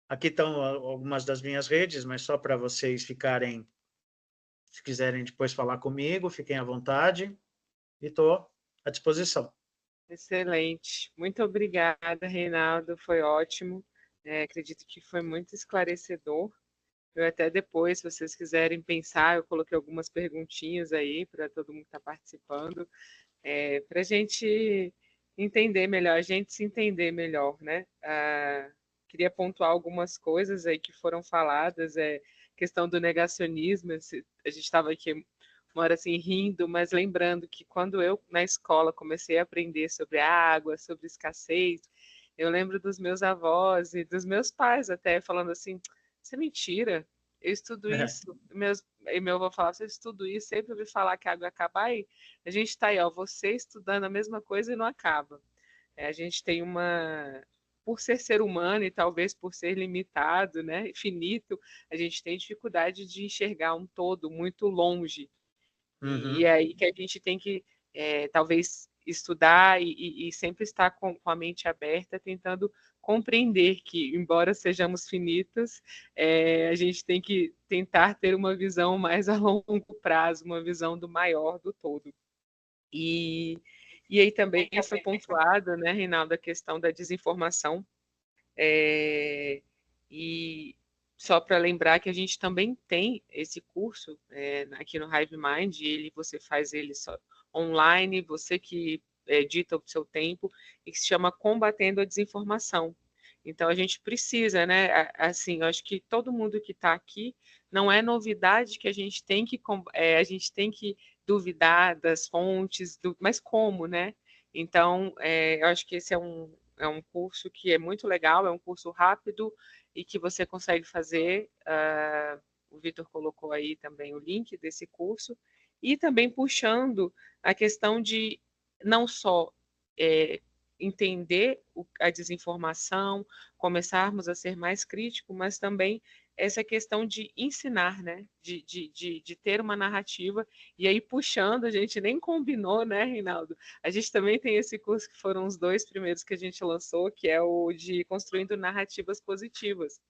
Aqui estão algumas das minhas redes, mas só para vocês ficarem, se quiserem depois falar comigo, fiquem à vontade e estou à disposição. Excelente. Muito obrigada, Reinaldo, foi ótimo. Acredito que foi muito esclarecedor. Eu até depois, se vocês quiserem pensar, eu coloquei algumas perguntinhas aí para todo mundo que está participando, para a gente entender melhor, a gente se entender melhor, né? Queria pontuar algumas coisas aí que foram faladas, questão do negacionismo, a gente estava aqui uma hora assim rindo, mas lembrando que quando eu na escola comecei a aprender sobre água, sobre escassez, eu lembro dos meus avós e dos meus pais até falando assim, isso é mentira, Eu estudo isso, meu avô falava, eu estudo isso, sempre ouvi falar que a água acaba aí. A gente está aí, ó, você estudando a mesma coisa e não acaba. A gente tem por ser humano e talvez por ser limitado, né, finito, a gente tem dificuldade de enxergar um todo muito longe. E é aí que a gente tem que, talvez, estudar e sempre estar com a mente aberta, tentando compreender que, embora sejamos finitos, a gente tem que tentar ter uma visão mais a longo prazo, uma visão do maior do todo. E aí também foi pontuada, né, Reinaldo, a questão da desinformação. E só para lembrar que a gente também tem esse curso aqui no Hive Mind, você faz ele só online, você que dita o seu tempo, e que se chama Combatendo a Desinformação. Então a gente precisa, né? Assim, eu acho que todo mundo que está aqui não é novidade que a gente tem que duvidar das fontes, mas como, né? Então, eu acho que esse é um curso que é muito legal, é um curso rápido e que você consegue fazer. O Vitor colocou aí também o link desse curso, e também puxando a questão de não só entender a desinformação, começarmos a ser mais críticos, mas também essa questão de ensinar, né? De ter uma narrativa, e aí puxando, a gente nem combinou, né, Reinaldo? A gente também tem esse curso que foram os 2 primeiros que a gente lançou, que é o de Construindo Narrativas Positivas,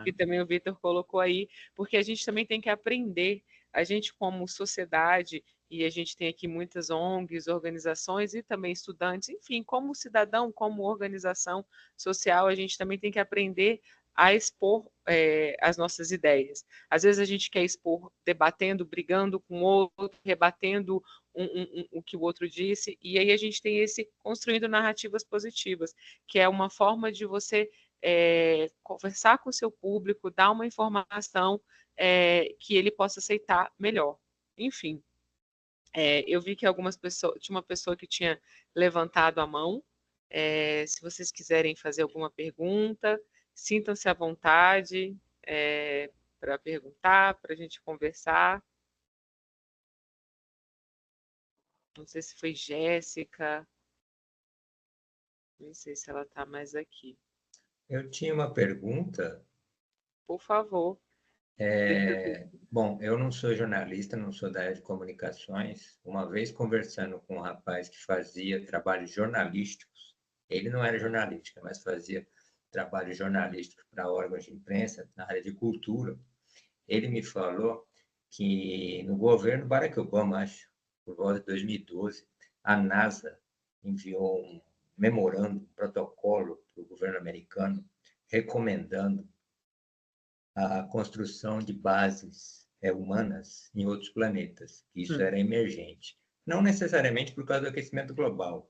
que também o Vitor colocou aí, porque a gente também tem que aprender, a gente como sociedade, e a gente tem aqui muitas ONGs, organizações e também estudantes, enfim, como cidadão, como organização social, a gente também tem que aprender a expor as nossas ideias. Às vezes a gente quer expor debatendo, brigando com o outro, rebatendo o que o outro disse, e aí a gente tem esse construindo narrativas positivas, que é uma forma de você conversar com o seu público, dar uma informação que ele possa aceitar melhor. Enfim, eu vi que algumas pessoas, tinha uma pessoa que tinha levantado a mão. Se vocês quiserem fazer alguma pergunta, sintam-se à vontade para perguntar, para a gente conversar. Não sei se foi Jéssica, não sei se ela está mais aqui. Eu tinha uma pergunta. Por favor. Bom, eu não sou jornalista, não sou da área de comunicações. Uma vez conversando com um rapaz que fazia trabalhos jornalísticos, ele não era jornalista, mas fazia trabalhos jornalísticos para órgãos de imprensa na área de cultura. Ele me falou que no governo Barack Obama, acho, por volta de 2012, a NASA enviou um memorando, um protocolo para o governo americano, recomendando a construção de bases humanas em outros planetas. Isso era emergente. Não necessariamente por causa do aquecimento global.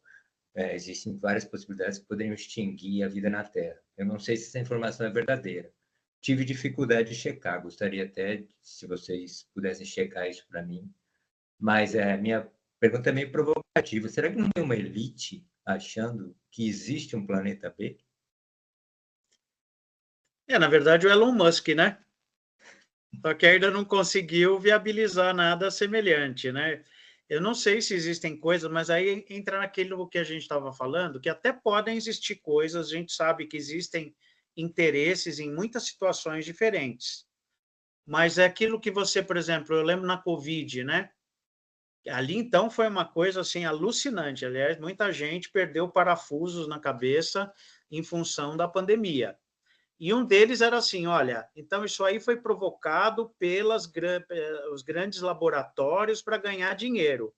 Existem várias possibilidades que poderiam extinguir a vida na Terra. Eu não sei se essa informação é verdadeira. Tive dificuldade de checar. Gostaria até, se vocês pudessem checar isso para mim. Mas minha pergunta é meio provocativa. Será que não tem uma elite achando que existe um planeta B? Na verdade, o Elon Musk, né? Só que ainda não conseguiu viabilizar nada semelhante, né? Eu não sei se existem coisas, mas aí entra naquilo que a gente estava falando, que até podem existir coisas, a gente sabe que existem interesses em muitas situações diferentes. Mas é aquilo que você, por exemplo, eu lembro na Covid, né? Ali, então, foi uma coisa, assim, alucinante. Aliás, muita gente perdeu parafusos na cabeça em função da pandemia. E um deles era assim, olha, então isso aí foi provocado os grandes laboratórios para ganhar dinheiro.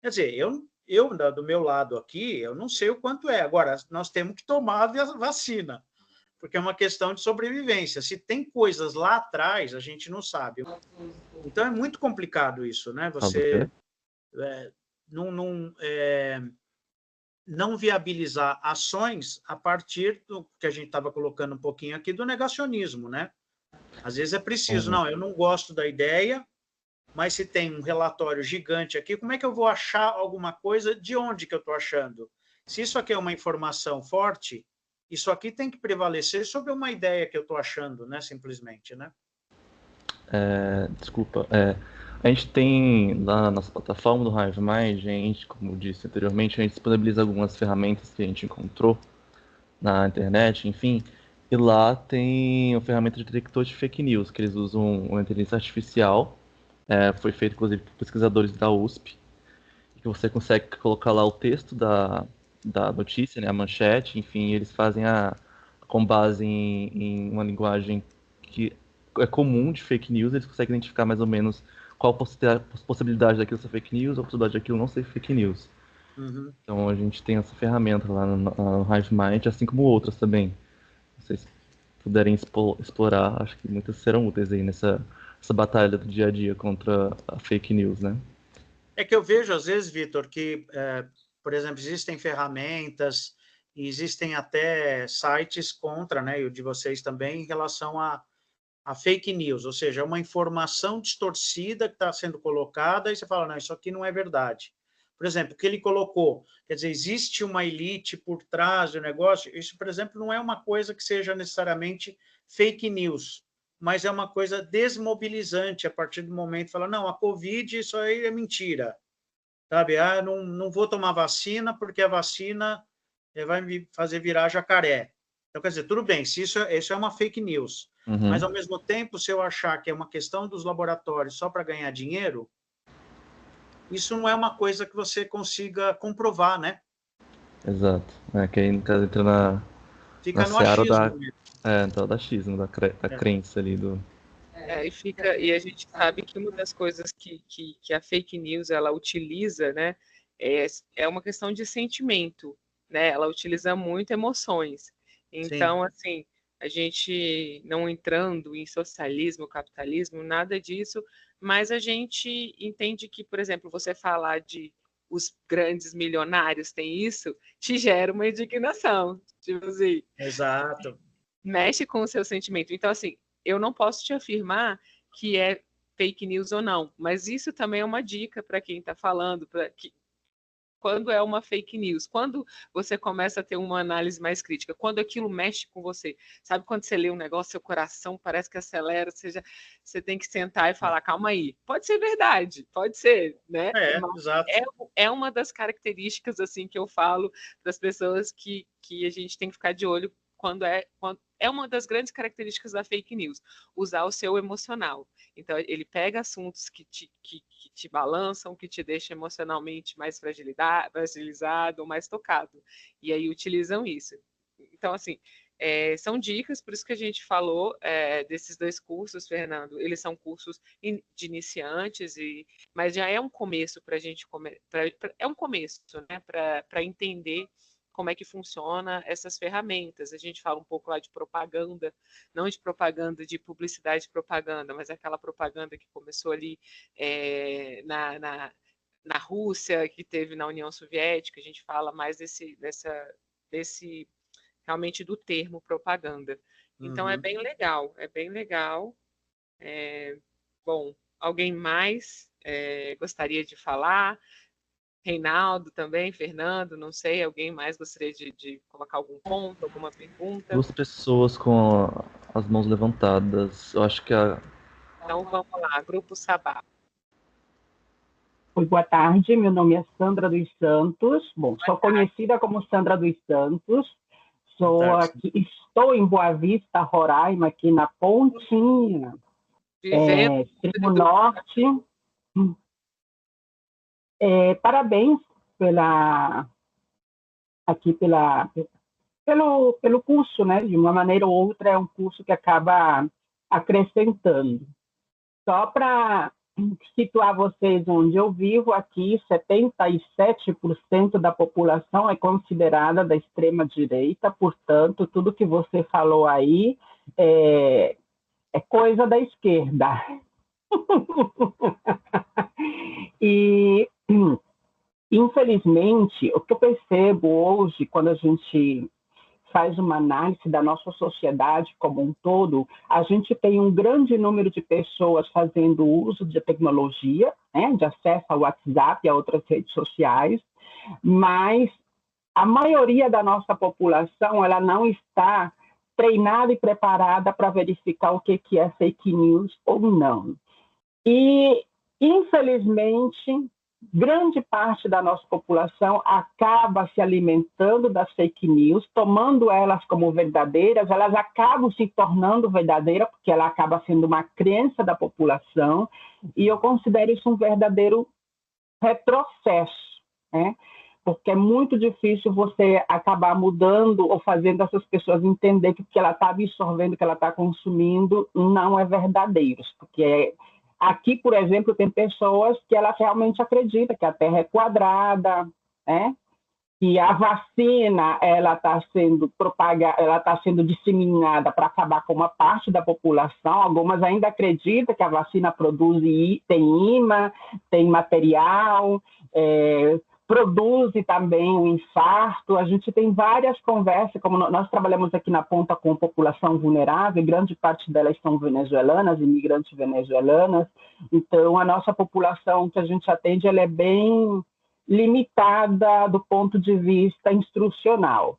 Quer dizer, eu, do meu lado aqui, eu não sei o quanto é. Agora, nós temos que tomar a vacina, porque é uma questão de sobrevivência. Se tem coisas lá atrás, a gente não sabe. Então, é muito complicado isso, né? Você não viabilizar ações a partir do que a gente estava colocando um pouquinho aqui, do negacionismo, né? Às vezes é preciso, não, eu não gosto da ideia, mas se tem um relatório gigante aqui, como é que eu vou achar alguma coisa? De onde que eu estou achando? Se isso aqui é uma informação forte, isso aqui tem que prevalecer sobre uma ideia que eu estou achando, né? Simplesmente, né? Desculpa. A gente tem lá na nossa plataforma do HiveMind, como eu disse anteriormente, a gente disponibiliza algumas ferramentas que a gente encontrou na internet, enfim, e lá tem uma ferramenta de detector de fake news, que eles usam uma inteligência artificial, foi feito inclusive por pesquisadores da USP, que você consegue colocar lá o texto da notícia, né, a manchete, enfim, eles fazem com base em uma linguagem que é comum de fake news, eles conseguem identificar mais ou menos qual a possibilidade daquilo ser fake news ou a possibilidade daquilo não ser fake news. Uhum. Então a gente tem essa ferramenta lá no HiveMind, assim como outras também. Se vocês puderem explorar, acho que muitas serão úteis aí nessa batalha do dia a dia contra a fake news, né? É que eu vejo, às vezes, Vitor, que, por exemplo, existem ferramentas, e existem até sites contra, né, e o de vocês também, em relação a fake news, ou seja, uma informação distorcida que está sendo colocada, e você fala, não, isso aqui não é verdade. Por exemplo, o que ele colocou, quer dizer, existe uma elite por trás do negócio, isso, por exemplo, não é uma coisa que seja necessariamente fake news, mas é uma coisa desmobilizante a partir do momento que fala, não, a Covid, isso aí é mentira, sabe? Não vou tomar vacina porque a vacina vai me fazer virar jacaré. Então, quer dizer, tudo bem, se isso é uma fake news, mas, ao mesmo tempo, se eu achar que é uma questão dos laboratórios só para ganhar dinheiro, isso não é uma coisa que você consiga comprovar, né? Exato. Que aí, no caso, entra na Fica no seara achismo mesmo. então, da achismo, da crença ali do... E a gente sabe que uma das coisas que a fake news ela utiliza, né, é uma questão de sentimento, né? Ela utiliza muito emoções. Então, Sim. assim, a gente não entrando em socialismo, capitalismo, nada disso, mas a gente entende que, por exemplo, você falar de os grandes milionários têm isso, te gera uma indignação, tipo assim, Exato. mexe com o seu sentimento. Então, assim, eu não posso te afirmar que é fake news ou não, mas isso também é uma dica para quem está falando, quando é uma fake news, quando você começa a ter uma análise mais crítica, quando aquilo mexe com você, sabe quando você lê um negócio, seu coração parece que acelera, você tem que sentar e falar, calma aí, pode ser verdade, pode ser, né? Exato. É uma das características assim que eu falo para as pessoas que a gente tem que ficar de olho quando é uma das grandes características da fake news, usar o seu emocional. Então, ele pega assuntos que te balançam, que te deixam emocionalmente mais fragilizado ou mais tocado, e aí utilizam isso. Então, assim, são dicas, por isso que a gente falou desses dois cursos, Fernando. Eles são cursos de iniciantes, mas já é um começo para a gente é um começo, né, para entender como é que funciona essas ferramentas. A gente fala um pouco lá de propaganda, não de propaganda de publicidade de propaganda, mas aquela propaganda que começou ali na Rússia, que teve na União Soviética. A gente fala mais desse realmente do termo propaganda. Então é bem legal, é bem legal. Bom, alguém mais gostaria de falar? Reinaldo também, Fernando, não sei, alguém mais gostaria de colocar algum ponto, alguma pergunta? Duas pessoas com as mãos levantadas. Eu acho que Então vamos lá, Grupo Sabá. Oi, boa tarde, meu nome é Sandra dos Santos. Bom, sou conhecida como Sandra dos Santos. Estou em Boa Vista, Roraima, aqui na Pontinha, Extremo Norte. Parabéns pelo curso, né? De uma maneira ou outra, é um curso que acaba acrescentando. Só para situar vocês onde eu vivo, aqui 77% da população é considerada da extrema-direita, portanto, tudo que você falou aí é coisa da esquerda. E, infelizmente, o que eu percebo hoje, quando a gente faz uma análise da nossa sociedade como um todo, a gente tem um grande número de pessoas fazendo uso de tecnologia, né, de acesso ao WhatsApp e a outras redes sociais, mas a maioria da nossa população ela não está treinada e preparada para verificar o que é fake news ou não. E, infelizmente, grande parte da nossa população acaba se alimentando das fake news, tomando elas como verdadeiras, elas acabam se tornando verdadeiras, porque ela acaba sendo uma crença da população, e eu considero isso um verdadeiro retrocesso, né? Porque é muito difícil você acabar mudando ou fazendo essas pessoas entender que o que ela está absorvendo, o que ela está consumindo, não é verdadeiro. Porque aqui, por exemplo, tem pessoas que elas realmente acreditam que a Terra é quadrada, né? Que a vacina ela está sendo propagada, ela está sendo disseminada para acabar com uma parte da população. Algumas ainda acreditam que a vacina tem imã, tem material, produz também o infarto. A gente tem várias conversas, como nós trabalhamos aqui na ponta com população vulnerável, grande parte delas são venezuelanas, imigrantes venezuelanas. Então, a nossa população que a gente atende, ela é bem limitada do ponto de vista instrucional.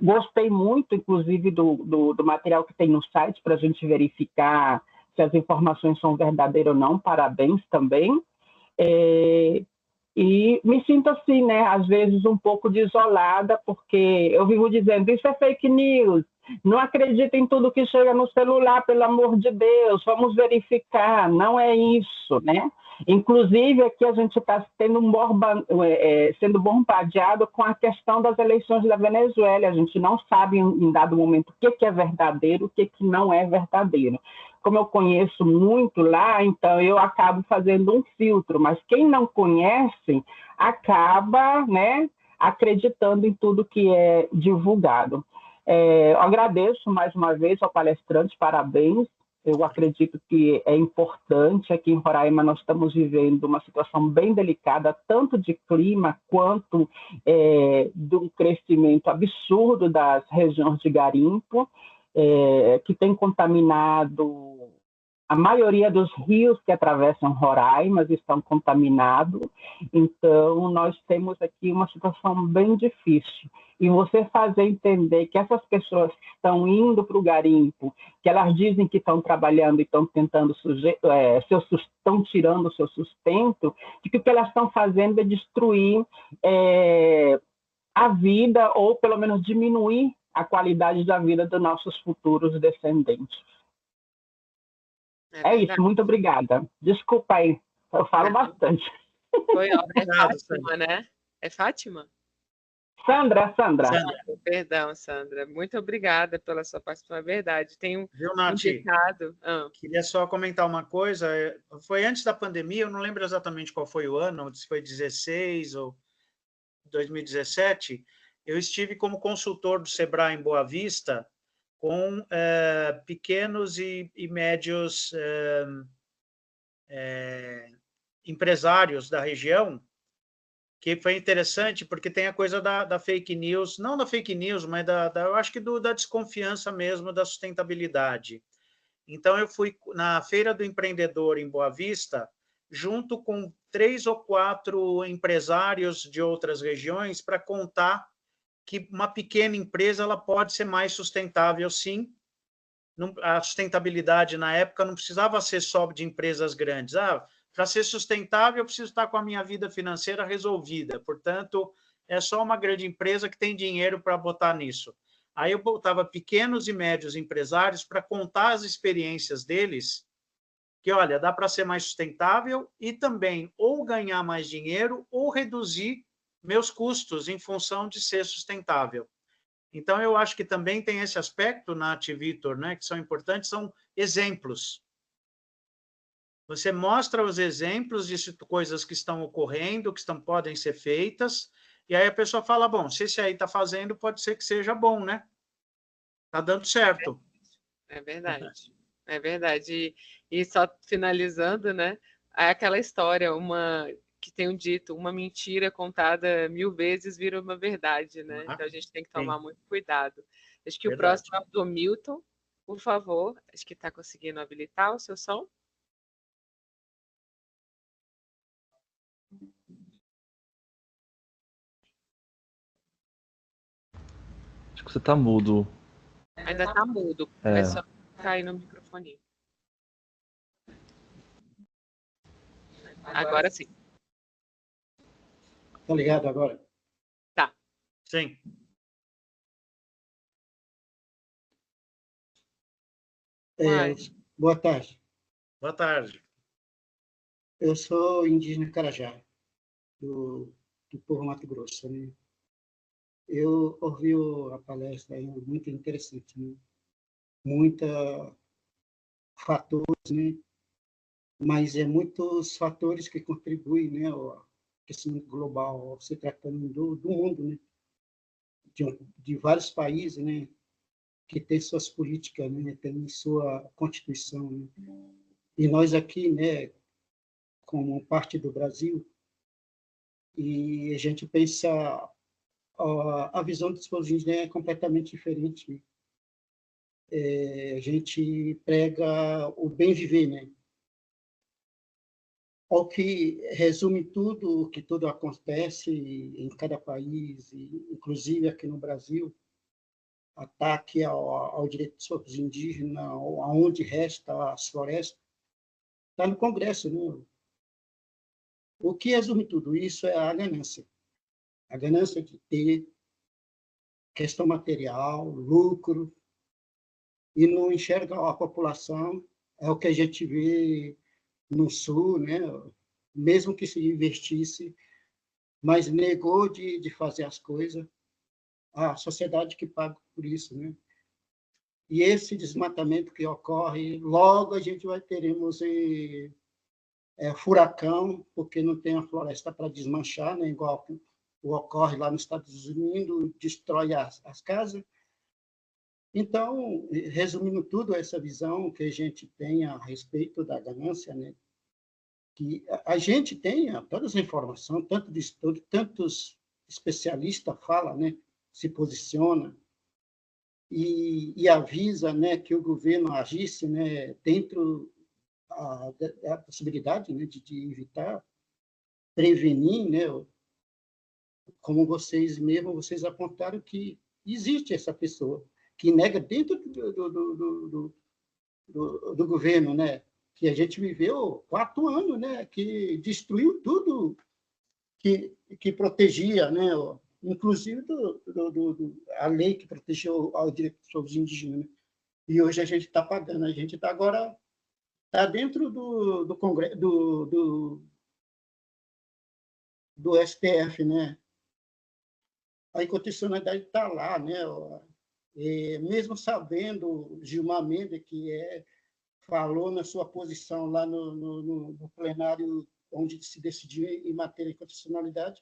Gostei muito, inclusive, do material que tem no site para a gente verificar se as informações são verdadeiras ou não. Parabéns também. E me sinto assim, né, às vezes um pouco desolada, porque eu vivo dizendo, isso é fake news, não acredito em tudo que chega no celular, pelo amor de Deus, vamos verificar, não é isso, né? Inclusive, aqui a gente está sendo bombardeado com a questão das eleições da Venezuela, a gente não sabe em dado momento o que é verdadeiro, o que não é verdadeiro. Como eu conheço muito lá, então eu acabo fazendo um filtro, mas quem não conhece acaba, né, acreditando em tudo que é divulgado. Eu agradeço mais uma vez ao palestrante, parabéns. Eu acredito que é importante. Aqui em Roraima nós estamos vivendo uma situação bem delicada, tanto de clima quanto do crescimento absurdo das regiões de garimpo, que tem contaminado a maioria dos rios que atravessam Roraima, estão contaminados. Então, nós temos aqui uma situação bem difícil. E você fazer entender que essas pessoas que estão indo para o garimpo, que elas dizem que estão trabalhando e estão tentando, estão tirando o seu sustento, de que o que elas estão fazendo é destruir a vida, ou pelo menos diminuir a qualidade da vida dos nossos futuros descendentes. É isso, muito obrigada. Desculpa aí, eu falo bastante. Foi, ó, é Fátima, né? É Fátima? Sandra. Perdão, Sandra. Muito obrigada pela sua participação, é verdade. Tem um recado. Queria só comentar uma coisa. Foi antes da pandemia, eu não lembro exatamente qual foi o ano, se foi 16 ou 2017, eu estive como consultor do Sebrae em Boa Vista com pequenos e médios empresários da região, que foi interessante, porque tem a coisa da fake news, não da fake news, mas eu acho que da desconfiança mesmo da sustentabilidade. Então, eu fui na Feira do Empreendedor em Boa Vista, junto com 3 ou 4 empresários de outras regiões, para contar que uma pequena empresa ela pode ser mais sustentável, sim. A sustentabilidade, na época, não precisava ser só de empresas grandes. Para ser sustentável, eu preciso estar com a minha vida financeira resolvida. Portanto, é só uma grande empresa que tem dinheiro para botar nisso. Aí eu botava pequenos e médios empresários para contar as experiências deles, que, olha, dá para ser mais sustentável e também ou ganhar mais dinheiro ou reduzir meus custos em função de ser sustentável. Então, eu acho que também tem esse aspecto, Nath e Vitor, né, que são importantes, são exemplos. Você mostra os exemplos de coisas que estão ocorrendo, que podem ser feitas, e aí a pessoa fala, bom, se esse aí está fazendo, pode ser que seja bom, né? Está dando certo. É verdade. É verdade. E só finalizando, né? É aquela história, que tem um dito, uma mentira contada 1000 vezes vira uma verdade, né? Então a gente tem que tomar muito cuidado. Acho que o próximo é o do Milton, por favor. Acho que está conseguindo habilitar o seu som. Acho que você está mudo, Ainda está mudo. É só cair no microfone. Agora sim. Tá ligado agora? Tá. Sim. Boa tarde. Boa tarde. Eu sou indígena Carajá, do povo Mato Grosso, né? Eu ouvi a palestra aí, muito interessante, né? Muita fatores, né? Mas muitos fatores que contribuem, né, ao aquecimento global, se tratando do mundo, né? De vários países, né? Que tem suas políticas, né? Tem sua constituição, né? E nós aqui, né? Como parte do Brasil, e a gente pensa a visão dos povos indígenas é completamente diferente, né? A gente prega o bem viver, né? O que resume tudo, o que tudo acontece em cada país, e inclusive aqui no Brasil, ataque ao direito dos povos indígenas, aonde resta as florestas, está no Congresso, né? O que resume tudo isso é a ganância de ter questão material, lucro, e não enxerga a população. É o que a gente vê no Sul, né? Mesmo que se investisse, mas negou de fazer as coisas, a sociedade que paga por isso, né? E esse desmatamento que ocorre, logo a gente teremos furacão, porque não tem a floresta para desmanchar, né? Igual ocorre lá nos Estados Unidos, destrói as casas. Então, resumindo tudo, essa visão que a gente tem a respeito da ganância, né? Que a gente tenha todas as informações, tanto de estudo, tantos especialistas falam, né? Se posiciona e avisa, né? Que o governo agisse, né? Dentro da possibilidade, né? De evitar, prevenir, né? Como vocês apontaram que existe essa pessoa que nega dentro do governo, né? Que a gente viveu 4 anos, né? Que destruiu tudo que protegia, né? Inclusive a lei que protegeu o direito dos povos indígenas, né? E hoje a gente está pagando, a gente está agora dentro do Congresso, do STF, né? A inconstitucionalidade está lá, né? E mesmo sabendo Gilmar Mendes, que falou na sua posição lá no plenário onde se decidiu em matéria de constitucionalidade,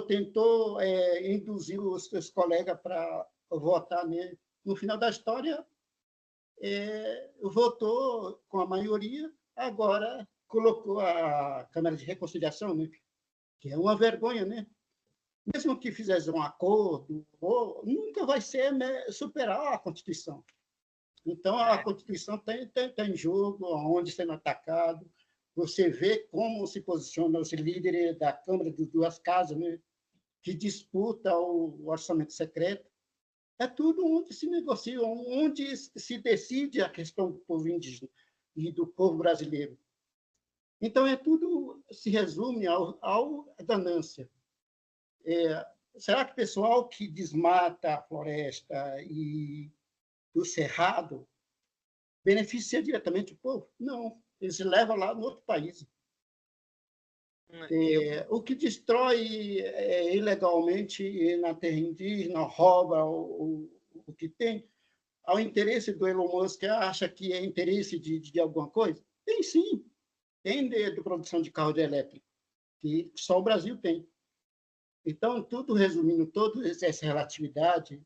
tentou induzir os seus colegas para votar nele. No final da história, votou com a maioria, agora colocou a Câmara de Reconciliação, né? Que é uma vergonha, né? Mesmo que fizesse um acordo, nunca vai ser superar a Constituição. Então, a Constituição está em jogo, onde sendo atacado. Você vê como se posicionam os líderes da Câmara das duas casas, né, que disputam o orçamento secreto. É tudo onde se negocia, onde se decide a questão do povo indígena e do povo brasileiro. Então, tudo se resume à ganância. Será que o pessoal que desmata a floresta e o cerrado beneficia diretamente o povo? Não, eles levam lá no outro país. O que destrói ilegalmente na terra indígena, rouba o que tem, ao interesse do Elon Musk, acha que é interesse de alguma coisa? Tem sim, tem de produção de carro elétrico, que só o Brasil tem. Então, tudo resumindo, toda essa relatividade,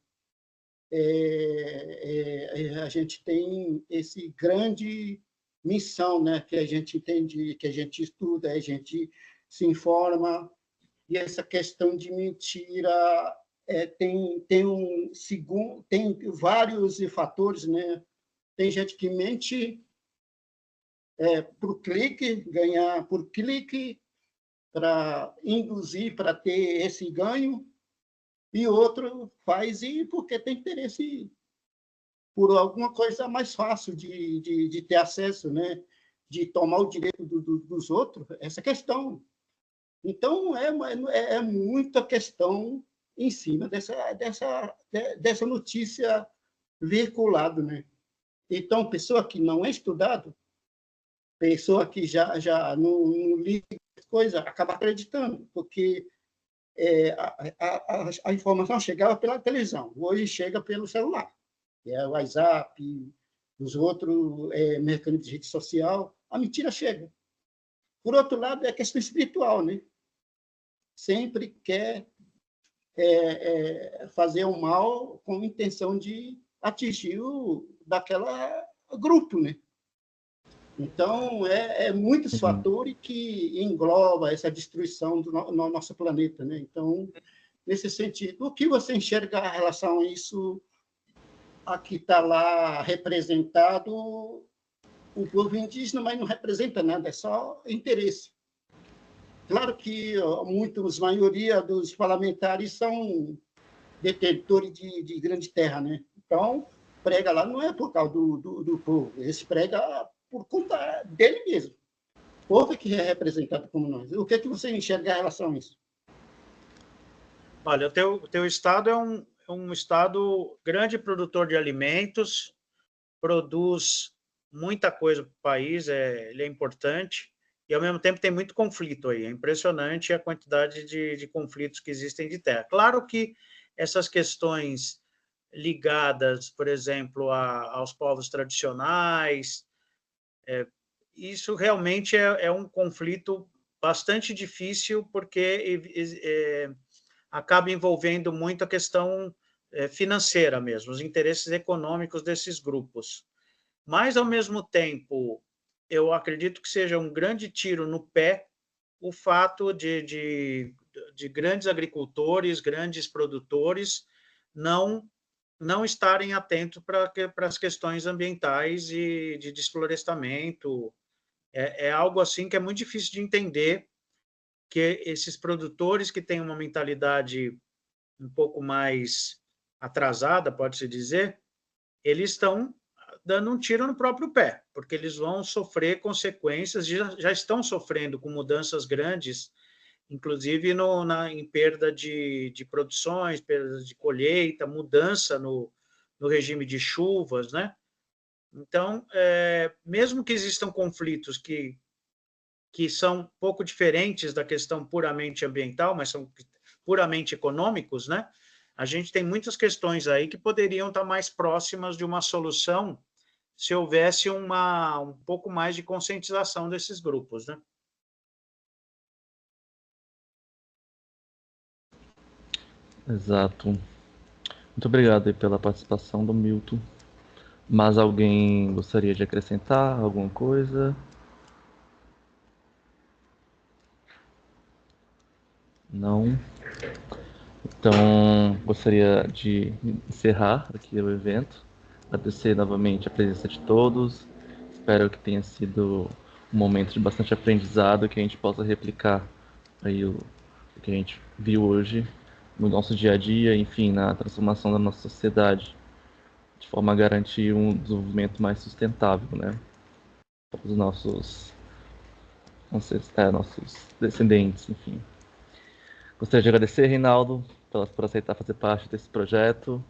a gente tem esse grande missão, né, que a gente entende, que a gente estuda, a gente se informa, e essa questão de mentira tem vários fatores, né? Tem gente que mente por clique, ganhar por clique, para induzir, para ter esse ganho, e outro faz porque tem interesse por alguma coisa mais fácil de ter acesso, né? De tomar o direito dos outros, essa questão. Então, é muita questão em cima dessa notícia veiculada, né? Então, pessoa que não é estudado, pessoa que já não liga as coisas, acaba acreditando, porque a informação chegava pela televisão, hoje chega pelo celular, que é o WhatsApp, os outros mecanismos de rede social, a mentira chega. Por outro lado, é a questão espiritual, né? Sempre quer fazer o mal com a intenção de atingir daquela grupo, né? Então, muitos fatores que engloba essa destruição do nosso planeta, né? Então, nesse sentido, o que você enxerga em relação a isso? Aqui está lá representado o povo indígena, mas não representa nada, é só interesse. Claro que maioria dos parlamentares são detentores de grande terra, né? Então, prega lá não é por causa do povo, eles pregam por conta dele mesmo. O povo é que é representado como nós. O que você enxerga em relação a isso? Olha, o teu estado é um estado grande produtor de alimentos, produz muita coisa para o país, ele é importante, e, ao mesmo tempo, tem muito conflito aí. É impressionante a quantidade de conflitos que existem de terra. Claro que essas questões ligadas, por exemplo, aos povos tradicionais, isso realmente é um conflito bastante difícil, porque acaba envolvendo muito a questão financeira mesmo, os interesses econômicos desses grupos. Mas, ao mesmo tempo, eu acredito que seja um grande tiro no pé o fato de grandes agricultores, grandes produtores, não estarem atentos para as questões ambientais e de desflorestamento. É algo assim que é muito difícil de entender, que esses produtores que têm uma mentalidade um pouco mais atrasada, pode-se dizer, eles estão dando um tiro no próprio pé, porque eles vão sofrer consequências, já estão sofrendo com mudanças grandes, inclusive em perda de produções, perda de colheita, mudança no regime de chuvas, né? Então, mesmo que existam conflitos que são um pouco diferentes da questão puramente ambiental, mas são puramente econômicos, né? A gente tem muitas questões aí que poderiam estar mais próximas de uma solução se houvesse um pouco mais de conscientização desses grupos, né? Exato. Muito obrigado aí pela participação do Milton. Mas alguém gostaria de acrescentar alguma coisa? Não? Então, gostaria de encerrar aqui o evento. Agradecer novamente a presença de todos. Espero que tenha sido um momento de bastante aprendizado, que a gente possa replicar aí o que a gente viu hoje no nosso dia a dia, enfim, na transformação da nossa sociedade, de forma a garantir um desenvolvimento mais sustentável, né, para os nossos descendentes, enfim. Gostaria de agradecer, Reinaldo, por aceitar fazer parte desse projeto.